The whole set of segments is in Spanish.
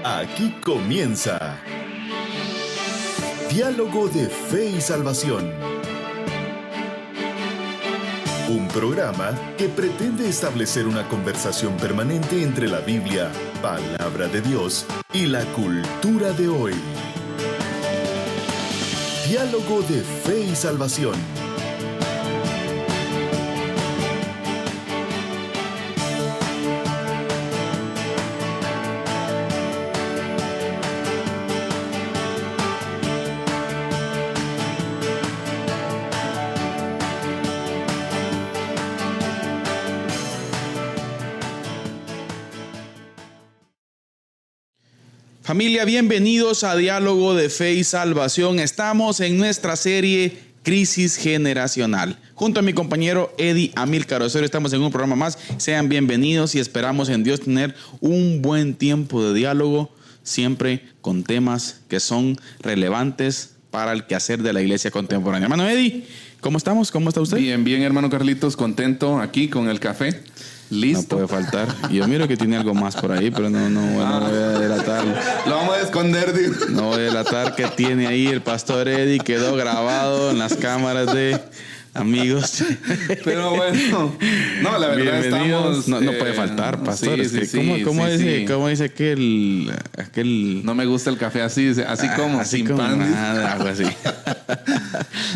Aquí comienza Diálogo de Fe y Salvación. Un programa que pretende establecer una conversación permanente entre la Biblia, palabra de Dios, y la cultura de hoy. Diálogo de Fe y Salvación. Familia, bienvenidos a Diálogo de Fe y Salvación. Estamos en nuestra serie Crisis Generacional. Junto a mi compañero Eddie Amílcar Osorio estamos en un programa más. Sean bienvenidos y esperamos en Dios tener un buen tiempo de diálogo, siempre con temas que son relevantes para el quehacer de la iglesia contemporánea. Hermano Eddie, ¿cómo estamos? ¿Cómo está usted? Bien, bien, hermano Carlitos, contento aquí con el café. Listo. No puede faltar. Yo miro que tiene algo más por ahí, pero no voy a delatarlo. Lo vamos a esconder, digo. No voy a delatar que tiene ahí el pastor Eddie. Quedó grabado en las cámaras de amigos. Pero bueno, no, la verdad estamos... No puede faltar, pastor. ¿Cómo dice aquel... No me gusta el café así como sin como pan. Nada, algo así.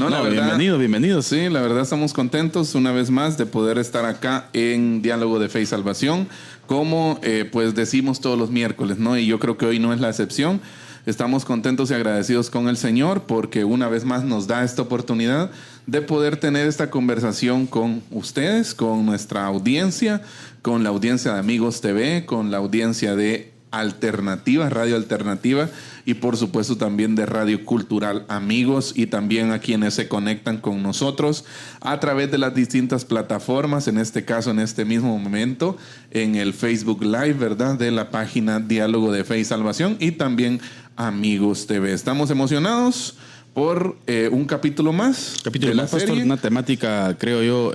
No, la verdad, bienvenidos. Sí, la verdad estamos contentos una vez más de poder estar acá en Diálogo de Fe y Salvación, como pues decimos todos los miércoles, ¿no? Y yo creo que hoy no es la excepción. Estamos contentos y agradecidos con el Señor porque una vez más nos da esta oportunidad de poder tener esta conversación con ustedes, con nuestra audiencia, con la audiencia de Amigos TV, con la audiencia de Alternativa, Radio Alternativa y por supuesto también de Radio Cultural Amigos y también a quienes se conectan con nosotros a través de las distintas plataformas, en este caso, en este mismo momento, en el Facebook Live, ¿verdad? De la página Diálogo de Fe y Salvación y también Amigos TV. Estamos emocionados por un capítulo más. Capítulo más, pastor, una temática, creo yo,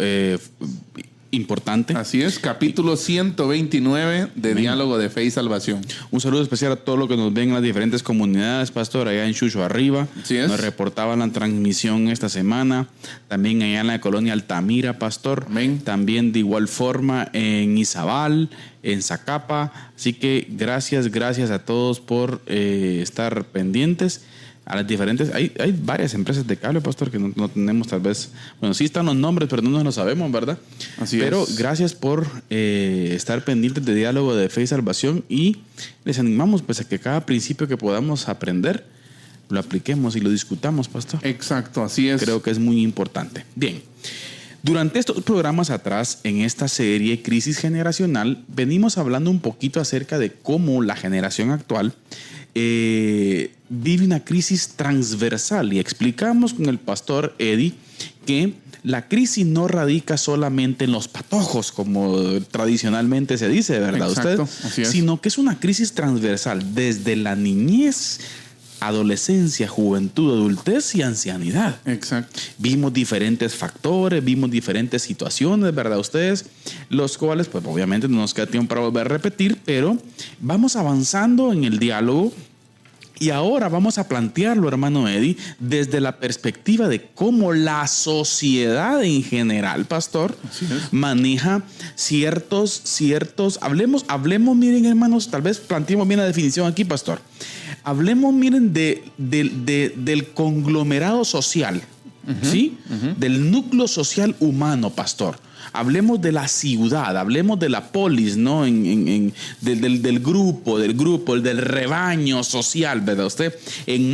importante. Así es, capítulo 129 de Amén. Diálogo de Fe y Salvación. Un saludo especial a todos los que nos ven en las diferentes comunidades, pastor, allá en Chucho Arriba. Así es. Nos reportaban la transmisión esta semana. También allá en la colonia Altamira, pastor. Amén. También de igual forma en Izabal, en Zacapa. Así que gracias a todos por estar pendientes. A las diferentes, hay varias empresas de cable, pastor, que no tenemos tal vez, bueno, sí están los nombres, pero no nos lo sabemos, ¿verdad? Así pero es. Gracias por estar pendientes de Diálogo de Fe y Salvación y les animamos pues a que cada principio que podamos aprender lo apliquemos y lo discutamos, pastor. Exacto, así es. Creo que es muy importante. Bien. Durante estos programas atrás, en esta serie Crisis Generacional, venimos hablando un poquito acerca de cómo la generación actual vive una crisis transversal y explicamos con el pastor Eddie que la crisis no radica solamente en los patojos, como tradicionalmente se dice, ¿verdad? Exacto, usted? así es. Sino que es una crisis transversal desde la niñez, adolescencia, juventud, adultez y ancianidad. Exacto. Vimos diferentes factores, vimos diferentes situaciones, ¿verdad? Ustedes, los cuales, pues obviamente no nos queda tiempo para volver a repetir, pero vamos avanzando en el diálogo y ahora vamos a plantearlo, hermano Eddie, desde la perspectiva de cómo la sociedad en general, pastor, maneja ciertos, hablemos, miren, hermanos, tal vez planteemos bien la definición aquí, pastor. Hablemos, miren, del conglomerado social, ¿sí? Del núcleo social humano, pastor. Hablemos de la ciudad, hablemos de la polis, ¿no? Del grupo, del rebaño social, ¿verdad? Usted, en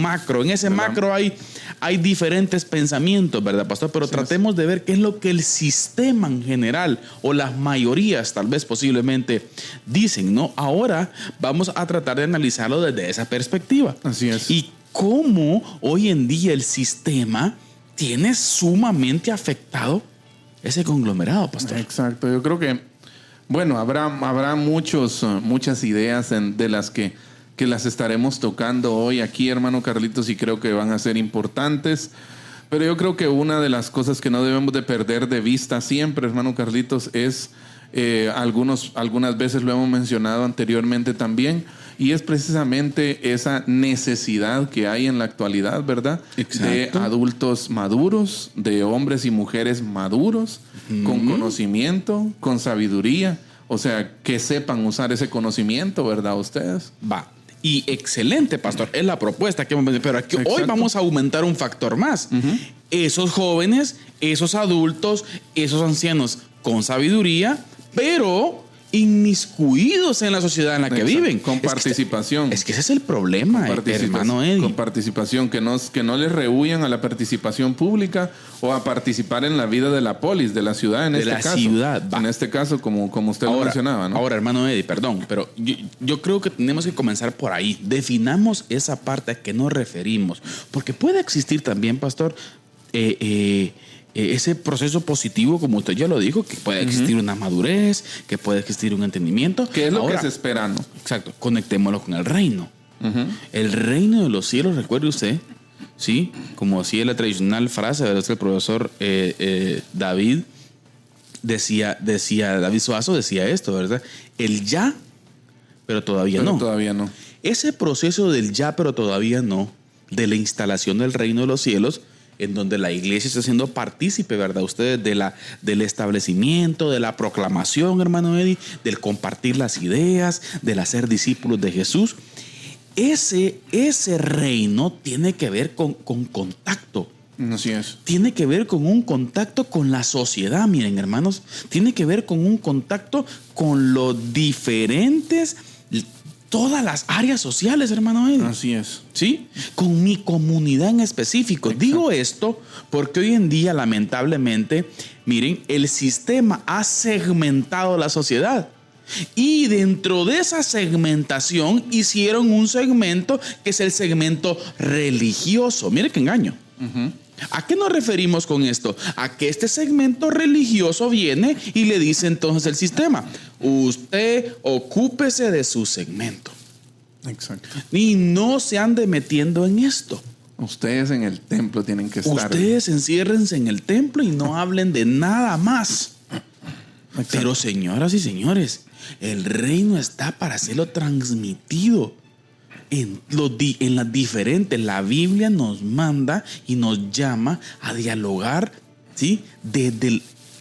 ese macro hay diferentes pensamientos, ¿verdad, pastor? Pero tratemos de ver qué es lo que el sistema en general o las mayorías, tal vez posiblemente, dicen, ¿no? Ahora vamos a tratar de analizarlo desde esa perspectiva. Así es. Y cómo hoy en día el sistema tiene sumamente afectado ese conglomerado, pastor. Exacto. Yo creo que, bueno, habrá muchas ideas de las que las estaremos tocando hoy aquí, hermano Carlitos, y creo que van a ser importantes. Pero yo creo que una de las cosas que no debemos de perder de vista siempre, hermano Carlitos, es algunas veces lo hemos mencionado anteriormente también, y es precisamente esa necesidad que hay en la actualidad, ¿verdad? Exacto. De adultos maduros, de hombres y mujeres maduros, con conocimiento, con sabiduría, o sea, que sepan usar ese conocimiento, ¿verdad? Ustedes. Va. Y excelente, pastor. Es la propuesta que hemos, pero aquí hoy vamos a aumentar un factor más. Esos jóvenes, esos adultos, esos ancianos con sabiduría, pero inmiscuidos en la sociedad en la que viven. Con participación. Es que ese es el problema, hermano Eddie. Con participación, que no les rehuyan a la participación pública o a participar en la vida de la polis, de la ciudad en este caso. En este caso, como usted lo mencionaba, ¿no? Ahora, hermano Eddie, perdón, pero yo creo que tenemos que comenzar por ahí. Definamos esa parte a que nos referimos. Porque puede existir también, pastor, ese proceso positivo, como usted ya lo dijo, que puede existir una madurez, que puede existir un entendimiento. ¿Qué es lo que se espera, no? Exacto, conectémoslo con el reino. El reino de los cielos, recuerde usted, ¿sí? Como decía la tradicional frase, ¿verdad? El profesor David David Suazo decía esto, ¿verdad? El ya, pero todavía no. Todavía no. Ese proceso del ya, pero todavía no, de la instalación del reino de los cielos, en donde la iglesia está siendo partícipe, ¿verdad? Ustedes del establecimiento, de la proclamación, hermano Eddie, del compartir las ideas, del hacer discípulos de Jesús. Ese reino tiene que ver con contacto. Así es. Tiene que ver con un contacto con la sociedad, miren, hermanos. Tiene que ver con un contacto con los diferentes, todas las áreas sociales, hermano Eddie. Así es. ¿Sí? Con mi comunidad en específico. Exacto. Digo esto porque hoy en día, lamentablemente, miren, el sistema ha segmentado la sociedad. Y dentro de esa segmentación hicieron un segmento que es el segmento religioso. Mire qué engaño. ¿A qué nos referimos con esto? A que este segmento religioso viene y le dice entonces el sistema: usted ocúpese de su segmento. Exacto. Y no se ande metiendo en esto. Ustedes en el templo tienen que estar. Ustedes enciérrense en el templo y no hablen de nada más. Exacto. Pero señoras y señores, el reino está para serlo transmitido en las diferentes. La Biblia nos manda y nos llama a dialogar, ¿sí?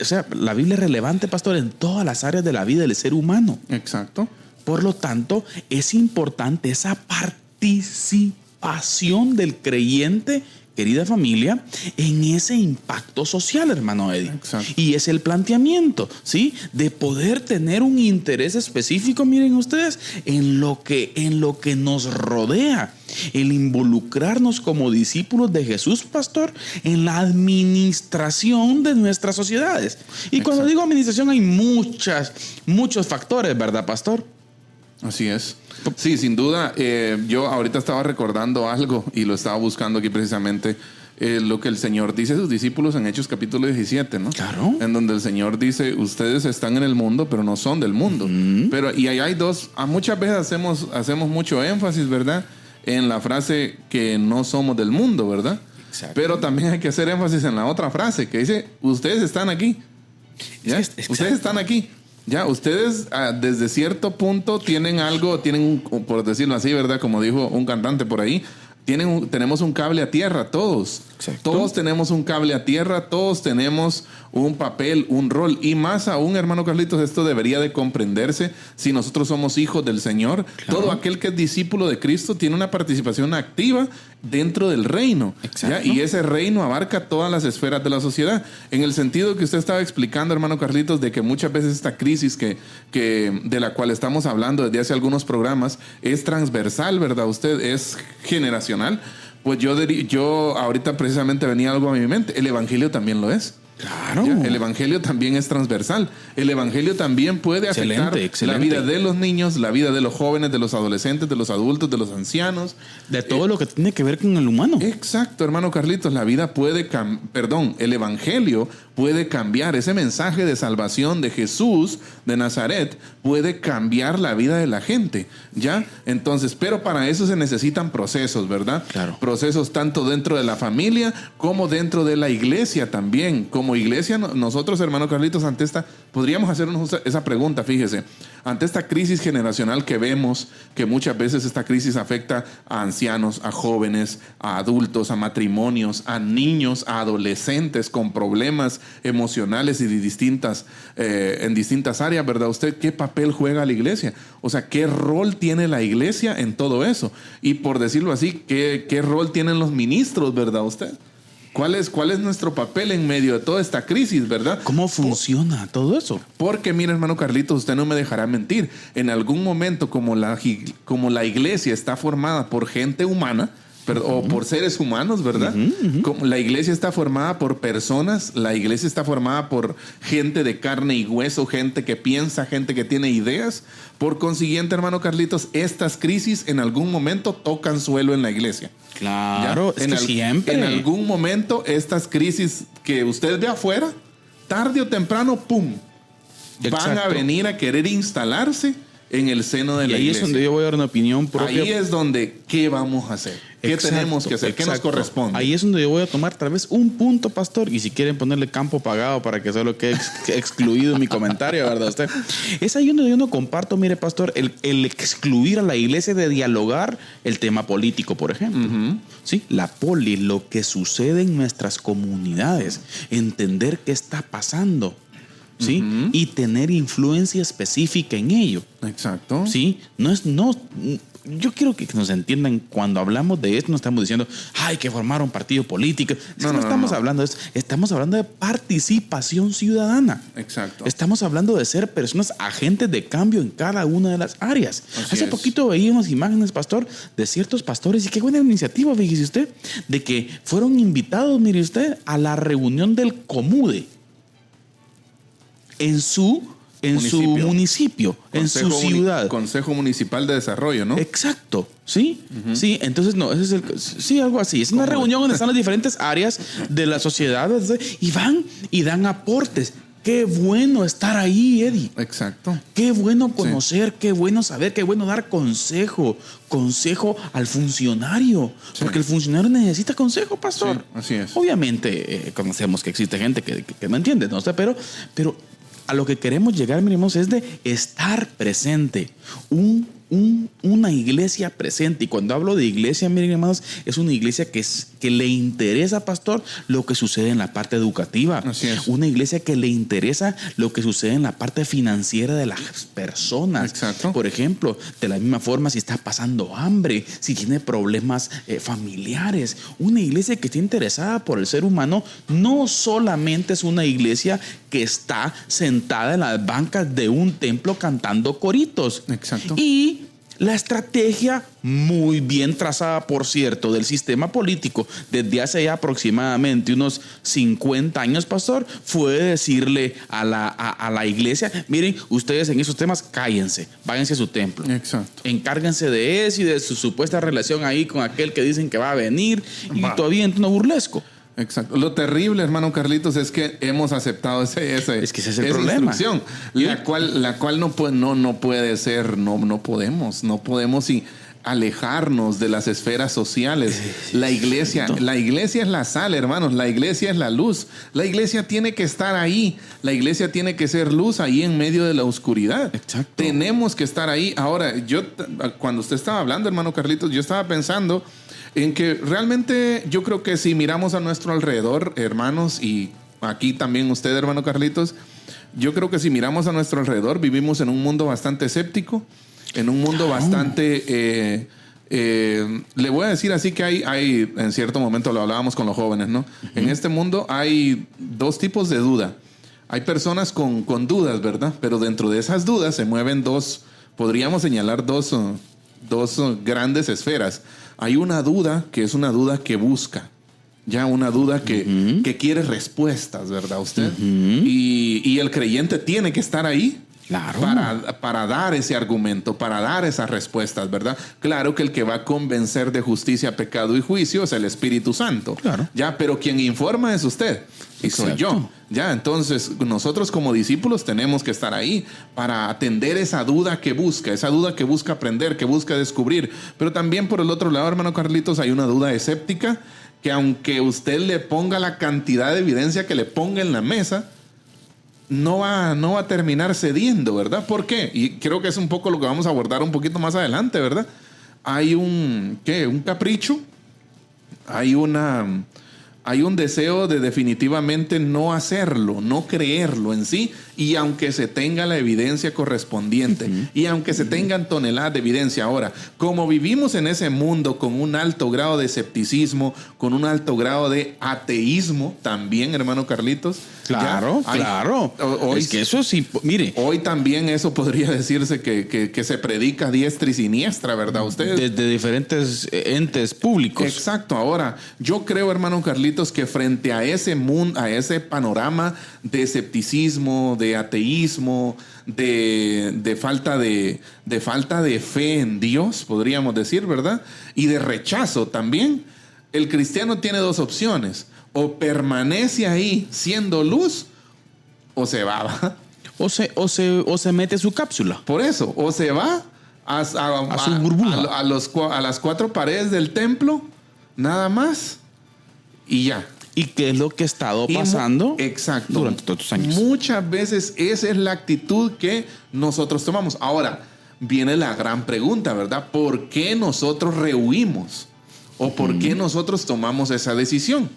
O sea, la Biblia es relevante, pastor, en todas las áreas de la vida del ser humano. Exacto. Por lo tanto, es importante esa participación del creyente, querida familia, en ese impacto social, hermano Eddie. Exacto. Y es el planteamiento, ¿sí? De poder tener un interés específico, miren ustedes, en lo que nos rodea. El involucrarnos como discípulos de Jesús, pastor, en la administración de nuestras sociedades. Y cuando digo administración hay muchos factores, ¿verdad, pastor? Así es. Sí, sin duda. Yo ahorita estaba recordando algo y lo estaba buscando aquí precisamente. Lo que el Señor dice a sus discípulos en Hechos capítulo 17, ¿no? Claro. En donde el Señor dice: ustedes están en el mundo, pero no son del mundo. Pero, y ahí hay dos. Muchas veces hacemos mucho énfasis, ¿verdad? En la frase que no somos del mundo, ¿verdad? Exacto. Pero también hay que hacer énfasis en la otra frase que dice: ustedes están aquí. ¿Ya? Ustedes están aquí. Ya, ustedes desde cierto punto tienen algo, por decirlo así, ¿verdad? Como dijo un cantante por ahí, tenemos un cable a tierra, todos. Exacto. Todos tenemos un cable a tierra, todos tenemos un papel, un rol. Y más aún, hermano Carlitos, esto debería de comprenderse si nosotros somos hijos del Señor. Claro. Todo aquel que es discípulo de Cristo tiene una participación activa dentro del reino. ¿Ya? Y ese reino abarca todas las esferas de la sociedad. En el sentido que usted estaba explicando, hermano Carlitos, de que muchas veces esta crisis de la cual estamos hablando desde hace algunos programas es transversal, ¿verdad? Usted es generacional. Pues yo ahorita precisamente venía algo a mi mente. El evangelio también lo es. Claro. ¿Ya? El evangelio también es transversal. El evangelio también puede afectar la vida de los niños, la vida de los jóvenes, de los adolescentes, de los adultos, de los ancianos. De todo lo que tiene que ver con el humano. Exacto, hermano Carlitos. La vida el evangelio puede cambiar. Ese mensaje de salvación de Jesús de Nazaret puede cambiar la vida de la gente, ¿ya? Entonces, pero para eso se necesitan procesos, ¿verdad? Claro. Procesos tanto dentro de la familia como dentro de la iglesia también. Como iglesia, nosotros, hermano Carlitos, podríamos hacernos esa pregunta, fíjese. Ante esta crisis generacional que vemos, que muchas veces esta crisis afecta a ancianos, a jóvenes, a adultos, a matrimonios, a niños, a adolescentes con problemas emocionales y de en distintas áreas, ¿verdad? ¿Usted qué papel juega la iglesia? O sea, ¿qué rol tiene la iglesia en todo eso? Y por decirlo así, ¿qué rol tienen los ministros, verdad usted? ¿Cuál es nuestro papel en medio de toda esta crisis, verdad? ¿Cómo funciona todo eso? Porque, mire, hermano Carlitos, usted no me dejará mentir. En algún momento, como la iglesia está formada por gente humana, o por seres humanos, ¿verdad? Como la iglesia está formada por personas, la iglesia está formada por gente de carne y hueso, gente que piensa, gente que tiene ideas. Por consiguiente, hermano Carlitos, estas crisis en algún momento tocan suelo en la iglesia. Claro, ¿Ya? Siempre. En algún momento, estas crisis que usted ve afuera, tarde o temprano, ¡pum!, van a venir a querer instalarse en el seno de la iglesia. Y ahí es donde yo voy a dar una opinión propia. Ahí es donde, ¿qué vamos a hacer? ¿Qué tenemos que hacer? ¿Qué nos corresponde? Ahí es donde yo voy a tomar tal vez un punto, pastor, y si quieren ponerle campo pagado para que solo quede excluido mi comentario, ¿verdad usted? Es ahí donde yo no comparto, mire, pastor, el excluir a la iglesia de dialogar el tema político, por ejemplo. Sí, lo que sucede en nuestras comunidades, entender qué está pasando. ¿Sí? Y tener influencia específica en ello. Exacto. ¿Sí? Yo quiero que nos entiendan, cuando hablamos de esto, no estamos diciendo, hay que formar un partido político. No estamos hablando de eso. Estamos hablando de participación ciudadana. Exacto. Estamos hablando de ser personas agentes de cambio en cada una de las áreas. Hace poquito veía unas imágenes, pastor, de ciertos pastores, y qué buena iniciativa, fíjese usted, de que fueron invitados, mire usted, a la reunión del Comude en su municipio, en su ciudad. Consejo Municipal de Desarrollo, ¿no? Exacto, ¿sí? Sí, entonces sí, algo así. Es una reunión donde están las diferentes áreas de la sociedad y van y dan aportes. Qué bueno estar ahí, Eddie. Exacto. Qué bueno conocer, qué bueno saber, qué bueno dar consejo al funcionario. Sí. Porque el funcionario necesita consejo, pastor. Sí, así es. Obviamente conocemos que existe gente que no entiende, ¿no? Pero a lo que queremos llegar, miremos, es de estar presente. Una iglesia presente. Y cuando hablo de iglesia, miren, hermanos, es una iglesia que le interesa, pastor, lo que sucede en la parte educativa. Así es. Una iglesia que le interesa lo que sucede en la parte financiera de las personas. Exacto. Por ejemplo, de la misma forma, si está pasando hambre, si tiene problemas familiares. Una iglesia que está interesada por el ser humano no solamente es una iglesia que está sentada en las bancas de un templo cantando coritos. Exacto. Y la estrategia, muy bien trazada, por cierto, del sistema político desde hace ya aproximadamente unos 50 años, pastor, fue decirle a la iglesia: miren, ustedes en esos temas cállense, váyanse a su templo. Exacto. Encárguense de eso y de su supuesta relación ahí con aquel que dicen que va a venir, y todavía en tono burlesco. Exacto. Lo terrible, hermano Carlitos, es que hemos aceptado es que ese es el problema. Instrucción, la cual no puede ser, no podemos y alejarnos de las esferas sociales. La iglesia es la sal, hermanos. La iglesia es la luz. La iglesia tiene que estar ahí. La iglesia tiene que ser luz ahí en medio de la oscuridad. Exacto. Tenemos que estar ahí. Ahora, cuando usted estaba hablando, hermano Carlitos, yo estaba pensando en que realmente yo creo que si miramos a nuestro alrededor, hermanos, y aquí también usted, hermano Carlitos, yo creo que si miramos a nuestro alrededor, vivimos en un mundo bastante escéptico, en un mundo bastante... le voy a decir así que hay, en cierto momento lo hablábamos con los jóvenes, ¿no? En este mundo hay dos tipos de duda. Hay personas con dudas, ¿verdad? Pero dentro de esas dudas se mueven podríamos señalar dos grandes esferas. Hay una duda que es una duda que busca, ya una duda que quiere respuestas, ¿verdad usted? Y el creyente tiene que estar ahí Claro. para dar ese argumento, para dar esas respuestas, ¿verdad? Claro que el que va a convencer de justicia, pecado y juicio es el Espíritu Santo. Claro. Ya, pero quien informa es usted y soy yo. Ya, entonces nosotros como discípulos tenemos que estar ahí para atender esa duda que busca aprender, que busca descubrir. Pero también por el otro lado, hermano Carlitos, hay una duda escéptica que aunque usted le ponga la cantidad de evidencia que le ponga en la mesa, no va a terminar cediendo, ¿verdad? ¿Por qué? Y creo que es un poco lo que vamos a abordar un poquito más adelante, ¿verdad? Hay un capricho, hay un deseo de definitivamente no hacerlo, no creerlo en sí, y aunque se tenga la evidencia correspondiente, y aunque se tengan toneladas de evidencia. Ahora, como vivimos en ese mundo con un alto grado de escepticismo, con un alto grado de ateísmo también, hermano Carlitos. Claro. Hoy, es que eso sí, mire. Hoy también eso podría decirse que se predica a diestra y siniestra, ¿verdad? Ustedes. Desde diferentes entes públicos. Exacto. Ahora, yo creo, hermano Carlitos, que frente a ese mundo, a ese panorama de escepticismo, de ateísmo, de falta de fe en Dios, podríamos decir, ¿verdad? Y de rechazo también, el cristiano tiene dos opciones: o permanece ahí siendo luz, o se va, ¿va? O se mete su cápsula. Por eso, o se va a su burbuja. a las cuatro paredes del templo, nada más, y ya. ¿Y qué es lo que ha estado pasando? Exacto. Durante todos estos años? Muchas veces esa es la actitud que nosotros tomamos. Ahora, viene la gran pregunta, ¿verdad? ¿Por qué nosotros rehuimos? ¿O por qué nosotros tomamos esa decisión?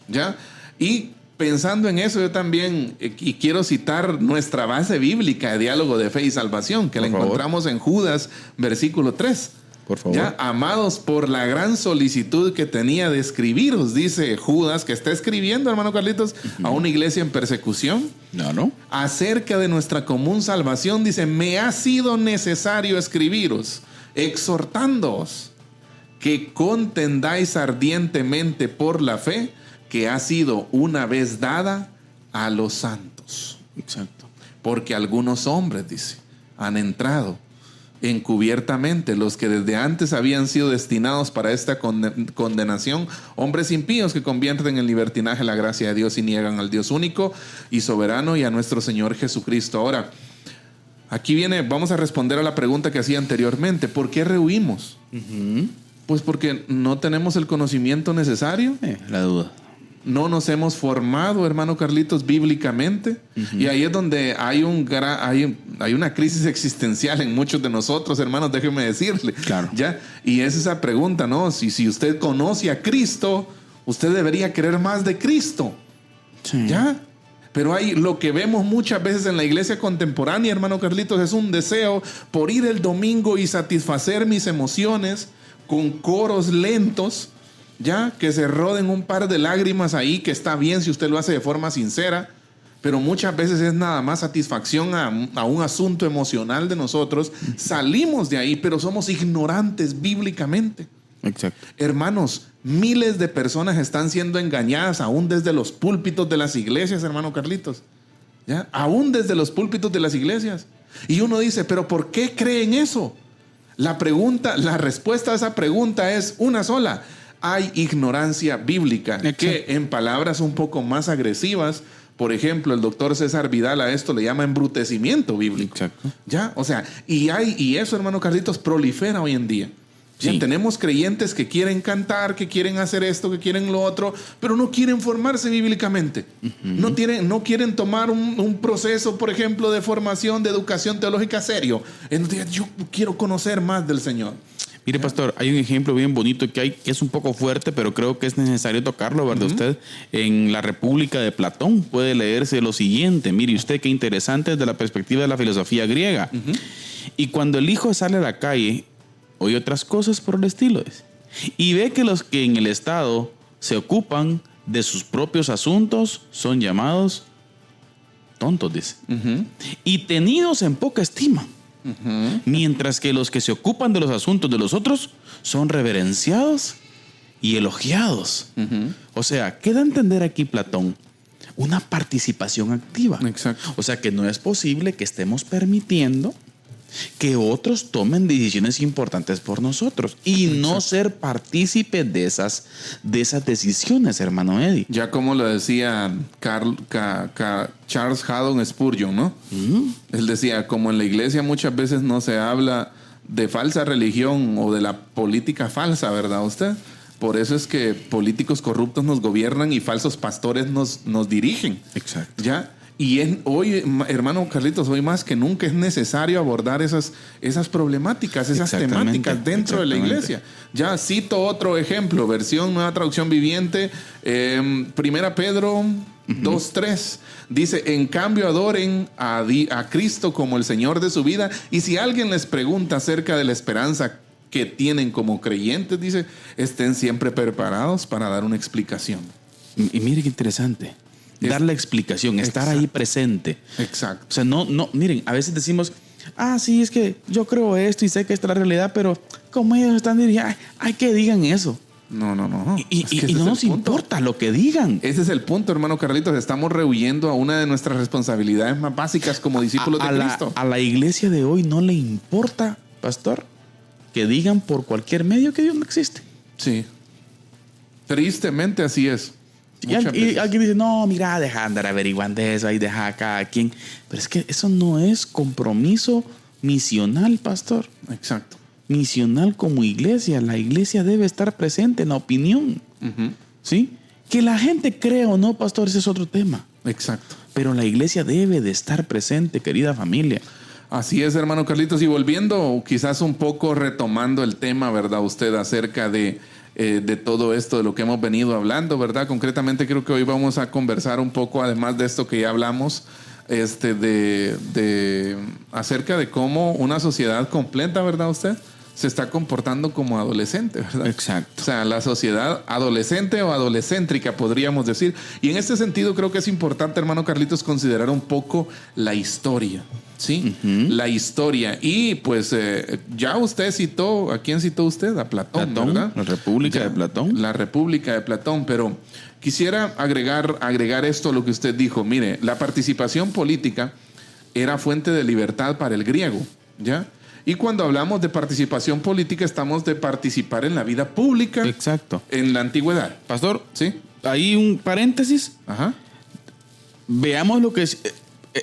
¿Ya? Y pensando en eso, yo también y quiero citar nuestra base bíblica de diálogo de fe y salvación, que la encontramos en Judas, versículo 3. Por favor. Ya, amados, por la gran solicitud que tenía de escribiros, dice Judas, que está escribiendo, hermano Carlitos, a una iglesia en persecución. No. Acerca de nuestra común salvación, dice: me ha sido necesario escribiros, exhortándoos que contendáis ardientemente por la fe que ha sido una vez dada a los santos. Exacto. Porque algunos hombres, dice, han entrado encubiertamente, los que desde antes habían sido destinados para esta condenación, hombres impíos que convierten en libertinaje la gracia de Dios y niegan al Dios único y soberano y a nuestro Señor Jesucristo. Ahora, aquí vamos a responder a la pregunta que hacía anteriormente: ¿por qué rehuimos? Pues porque no tenemos el conocimiento necesario. La duda. No nos hemos formado, hermano Carlitos, bíblicamente. Y ahí es donde hay una crisis existencial en muchos de nosotros, hermanos, déjeme decirle. Claro. ¿Ya? Y es esa pregunta, ¿no? Si usted conoce a Cristo, usted debería querer más de Cristo. Sí. ¿Ya? Pero lo que vemos muchas veces en la iglesia contemporánea, hermano Carlitos, es un deseo por ir el domingo y satisfacer mis emociones con coros lentos, ya, que se roden un par de lágrimas ahí, que está bien si usted lo hace de forma sincera, pero muchas veces es nada más satisfacción a un asunto emocional de nosotros. Salimos de ahí, pero somos ignorantes bíblicamente. Exacto. Hermanos, miles de personas están siendo engañadas aún desde los púlpitos de las iglesias, hermano Carlitos. ¿Ya? Aún desde los púlpitos de las iglesias. Y uno dice: ¿pero por qué creen eso? La respuesta a esa pregunta es una sola: hay ignorancia bíblica. Exacto. Que en palabras un poco más agresivas, por ejemplo, el doctor César Vidal a esto le llama embrutecimiento bíblico. Exacto. ¿Ya? O sea, y eso, hermano Carlitos, prolifera hoy en día. Sí. Tenemos creyentes que quieren cantar, que quieren hacer esto, que quieren lo otro, pero no quieren formarse bíblicamente. No quieren tomar un proceso, por ejemplo, de formación, de educación teológica serio. Entonces, yo quiero conocer más del Señor. Mire, pastor, hay un ejemplo bien bonito que es un poco fuerte, pero creo que es necesario tocarlo, ¿verdad? Usted en La República de Platón puede leerse lo siguiente. Mire usted qué interesante desde la perspectiva de la filosofía griega. Y cuando el hijo sale a la calle, oye otras cosas por el estilo. Y ve que los que en el Estado se ocupan de sus propios asuntos son llamados tontos, dice. Y tenidos en poca estima. Mientras que los que se ocupan de los asuntos de los otros son reverenciados y elogiados. O sea, ¿qué da a entender aquí Platón? una participación activa. Exacto. O sea que no es posible que estemos permitiendo que otros tomen decisiones importantes por nosotros y no ser partícipes de esas decisiones, hermano Eddie. Ya como lo decía Charles Haddon Spurgeon, ¿no? Él decía, como en la iglesia muchas veces no se habla de falsa religión o de la política falsa, ¿verdad usted? Por eso es que políticos corruptos nos gobiernan y falsos pastores nos dirigen. Exacto. ¿Ya? Y hoy, hermano Carlitos, hoy más que nunca es necesario abordar esas problemáticas, esas temáticas dentro de la iglesia. Ya cito otro ejemplo, versión Nueva Traducción Viviente, 1 Pedro 2:3. Dice, en cambio adoren a Cristo como el Señor de su vida. Y si alguien les pregunta acerca de la esperanza que tienen como creyentes, dice, estén siempre preparados para dar una explicación. Y mire qué interesante. Dar la explicación, estar ahí presente. Exacto. O sea, no, miren, a veces decimos, sí, es que yo creo esto y sé que esta es la realidad, pero como ellos están dirigiendo, hay que digan eso. No. Y no nos importa lo que digan. Ese es el punto, hermano Carlitos. Estamos rehuyendo a una de nuestras responsabilidades más básicas como discípulos de Cristo. A la iglesia de hoy no le importa, pastor, que digan por cualquier medio que Dios no existe. Sí. Tristemente así es. Y alguien dice, no, mira, deja de andar averiguando eso, ahí deja a cada quien. Pero es que eso no es compromiso misional, pastor. Exacto. Misional como iglesia. La iglesia debe estar presente en la opinión. ¿Sí? Que la gente crea o no, pastor, ese es otro tema. Exacto. Pero la iglesia debe de estar presente, querida familia. Así es, hermano Carlitos. Y volviendo, quizás un poco retomando el tema, ¿verdad? Usted acerca de todo esto, de lo que hemos venido hablando, ¿verdad? Concretamente creo que hoy vamos a conversar un poco, además de esto que ya hablamos, acerca de cómo una sociedad completa, ¿verdad usted? Se está comportando como adolescente, ¿verdad? Exacto. O sea, la sociedad adolescente o adolescéntrica, podríamos decir. Y en este sentido creo que es importante, hermano Carlitos, considerar un poco la historia, ¿sí? La historia. Y pues ya usted citó, ¿a quién citó usted? A Platón, ¿verdad? La República de Platón. La República de Platón, pero quisiera agregar esto a lo que usted dijo. Mire, la participación política era fuente de libertad para el griego, ¿ya? Y cuando hablamos de participación política, estamos de participar en la vida pública. Exacto. En la antigüedad. Pastor, ¿sí? Ahí un paréntesis. Ajá. Veamos lo que es.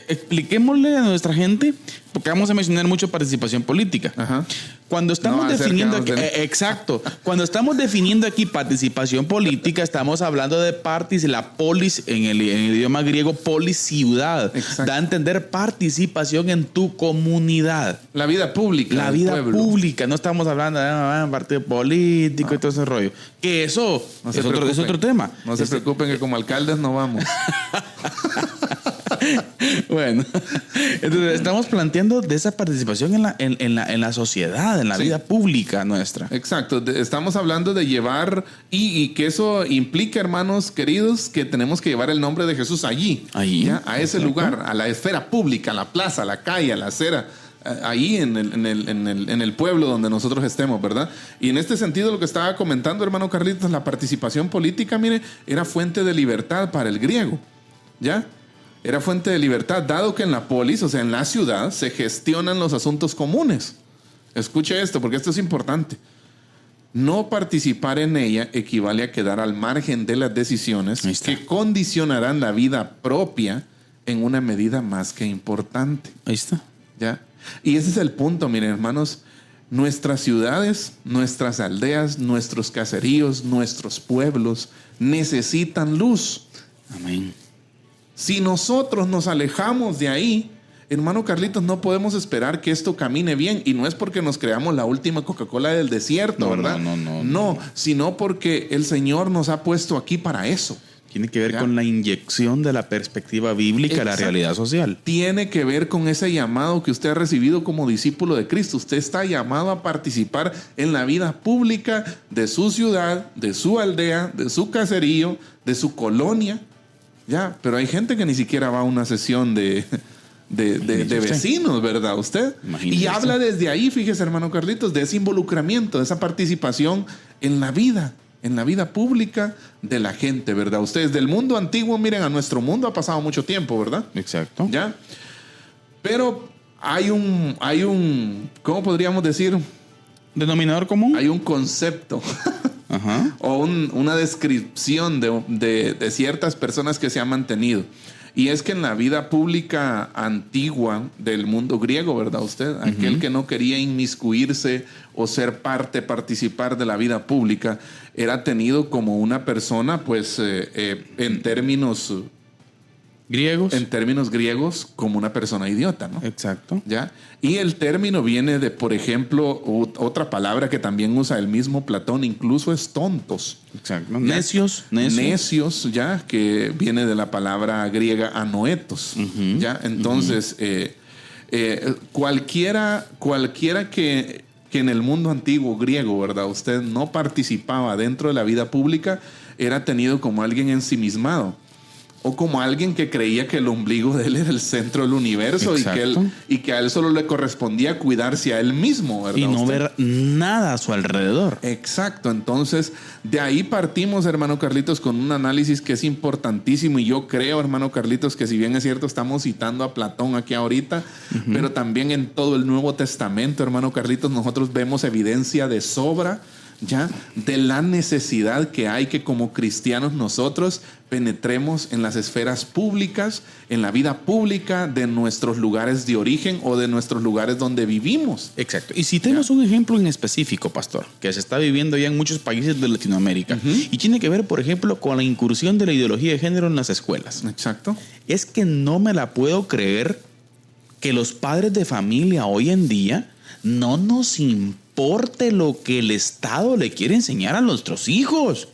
Expliquémosle a nuestra gente, porque vamos a mencionar mucho participación política. Ajá. Cuando estamos definiendo aquí, exacto, cuando estamos definiendo aquí participación política, estamos hablando de la polis, en el idioma griego, polis, ciudad. Exacto. Da a entender participación en tu comunidad. La vida pública. La vida pública. No estamos hablando de partido político y todo ese rollo. Que eso es otro tema. No se preocupen que como alcaldes no vamos. Bueno, entonces estamos planteando de esa participación en la sociedad, en la vida pública nuestra. Exacto, estamos hablando de llevar y que eso implica, hermanos queridos, que tenemos que llevar el nombre de Jesús allí. ¿Ya? A ese lugar, a la esfera pública, a la plaza, a la calle, a la acera, ahí en el pueblo donde nosotros estemos, ¿verdad? Y en este sentido, lo que estaba comentando, hermano Carlitos, la participación política, mire, era fuente de libertad para el griego, ¿ya? Era fuente de libertad, dado que en la polis, o sea, en la ciudad, se gestionan los asuntos comunes. Escuche esto, porque esto es importante. No participar en ella equivale a quedar al margen de las decisiones que condicionarán la vida propia en una medida más que importante. Ahí está. ¿Ya? Y ese es el punto, miren, hermanos. Nuestras ciudades, nuestras aldeas, nuestros caseríos, nuestros pueblos necesitan luz. Amén. Si nosotros nos alejamos de ahí, hermano Carlitos, no podemos esperar que esto camine bien. Y no es porque nos creamos la última Coca-Cola del desierto, ¿verdad? No, sino porque el Señor nos ha puesto aquí para eso. Tiene que ver con la inyección de la perspectiva bíblica a la realidad social. Tiene que ver con ese llamado que usted ha recibido como discípulo de Cristo. Usted está llamado a participar en la vida pública de su ciudad, de su aldea, de su caserío, de su colonia. Ya, pero hay gente que ni siquiera va a una sesión de vecinos, ¿verdad? Usted. Y habla desde ahí, fíjese, hermano Carlitos, de ese involucramiento, de esa participación en la vida, en la vida pública de la gente, ¿verdad? Ustedes del mundo antiguo, miren, a nuestro mundo ha pasado mucho tiempo, ¿verdad? Exacto. ¿Ya? Pero hay un, ¿cómo podríamos decir? Denominador común. Hay un concepto Ajá. o una descripción de ciertas personas que se han mantenido. Y es que en la vida pública antigua del mundo griego, ¿verdad usted? Aquel que no quería inmiscuirse o ser participar de la vida pública, era tenido como una persona, pues, en términos griegos, como una persona idiota, ¿no? Exacto. ¿Ya? Y el término viene de, por ejemplo, otra palabra que también usa el mismo Platón, incluso es tontos. Exacto. ¿Ya? Necios, ya, que viene de la palabra griega anoetos. ¿Ya? Entonces, cualquiera que en el mundo antiguo griego, ¿verdad? Usted no participaba dentro de la vida pública, era tenido como alguien ensimismado. O como alguien que creía que el ombligo de él era el centro del universo y que a él solo le correspondía cuidarse a él mismo, ¿verdad? Y no ver nada a su alrededor. Exacto. Entonces, de ahí partimos, hermano Carlitos, con un análisis que es importantísimo. Y yo creo, hermano Carlitos, que si bien es cierto, estamos citando a Platón aquí ahorita, pero también en todo el Nuevo Testamento, hermano Carlitos, nosotros vemos evidencia de sobra, ¿ya? De la necesidad que hay que como cristianos nosotros penetremos en las esferas públicas, en la vida pública de nuestros lugares de origen o de nuestros lugares donde vivimos. Exacto. Y si tenemos un ejemplo en específico, pastor, que se está viviendo ya en muchos países de Latinoamérica y tiene que ver, por ejemplo, con la incursión de la ideología de género en las escuelas. Exacto. Es que no me la puedo creer que los padres de familia hoy en día no nos importe lo que el Estado le quiere enseñar a nuestros hijos.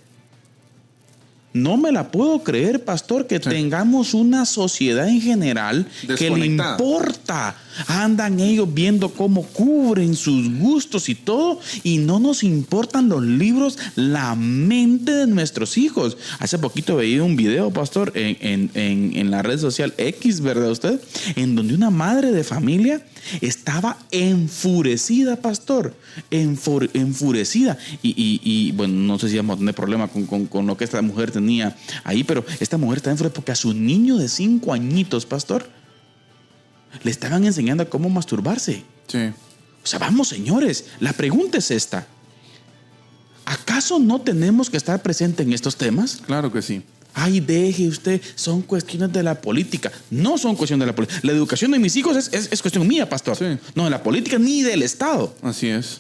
No me la puedo creer, pastor, que tengamos una sociedad en general que le importa. Andan ellos viendo cómo cubren sus gustos y todo, y no nos importan los libros, la mente de nuestros hijos. Hace poquito veía un video, pastor, en la red social X, ¿verdad usted? En donde una madre de familia estaba enfurecida, pastor, enfurecida. Y bueno, no sé si vamos a tener problema con lo que esta mujer tenía ahí, pero esta mujer está enfurecida porque a su niño de 5 añitos, pastor, le estaban enseñando a cómo masturbarse. Sí. O sea, vamos, señores, la pregunta es esta. ¿Acaso no tenemos que estar presentes en estos temas? Claro que sí. Ay, deje usted, son cuestiones de la política. No son cuestiones de la política. La educación de mis hijos es cuestión mía, pastor. Sí. No de la política ni del Estado. Así es.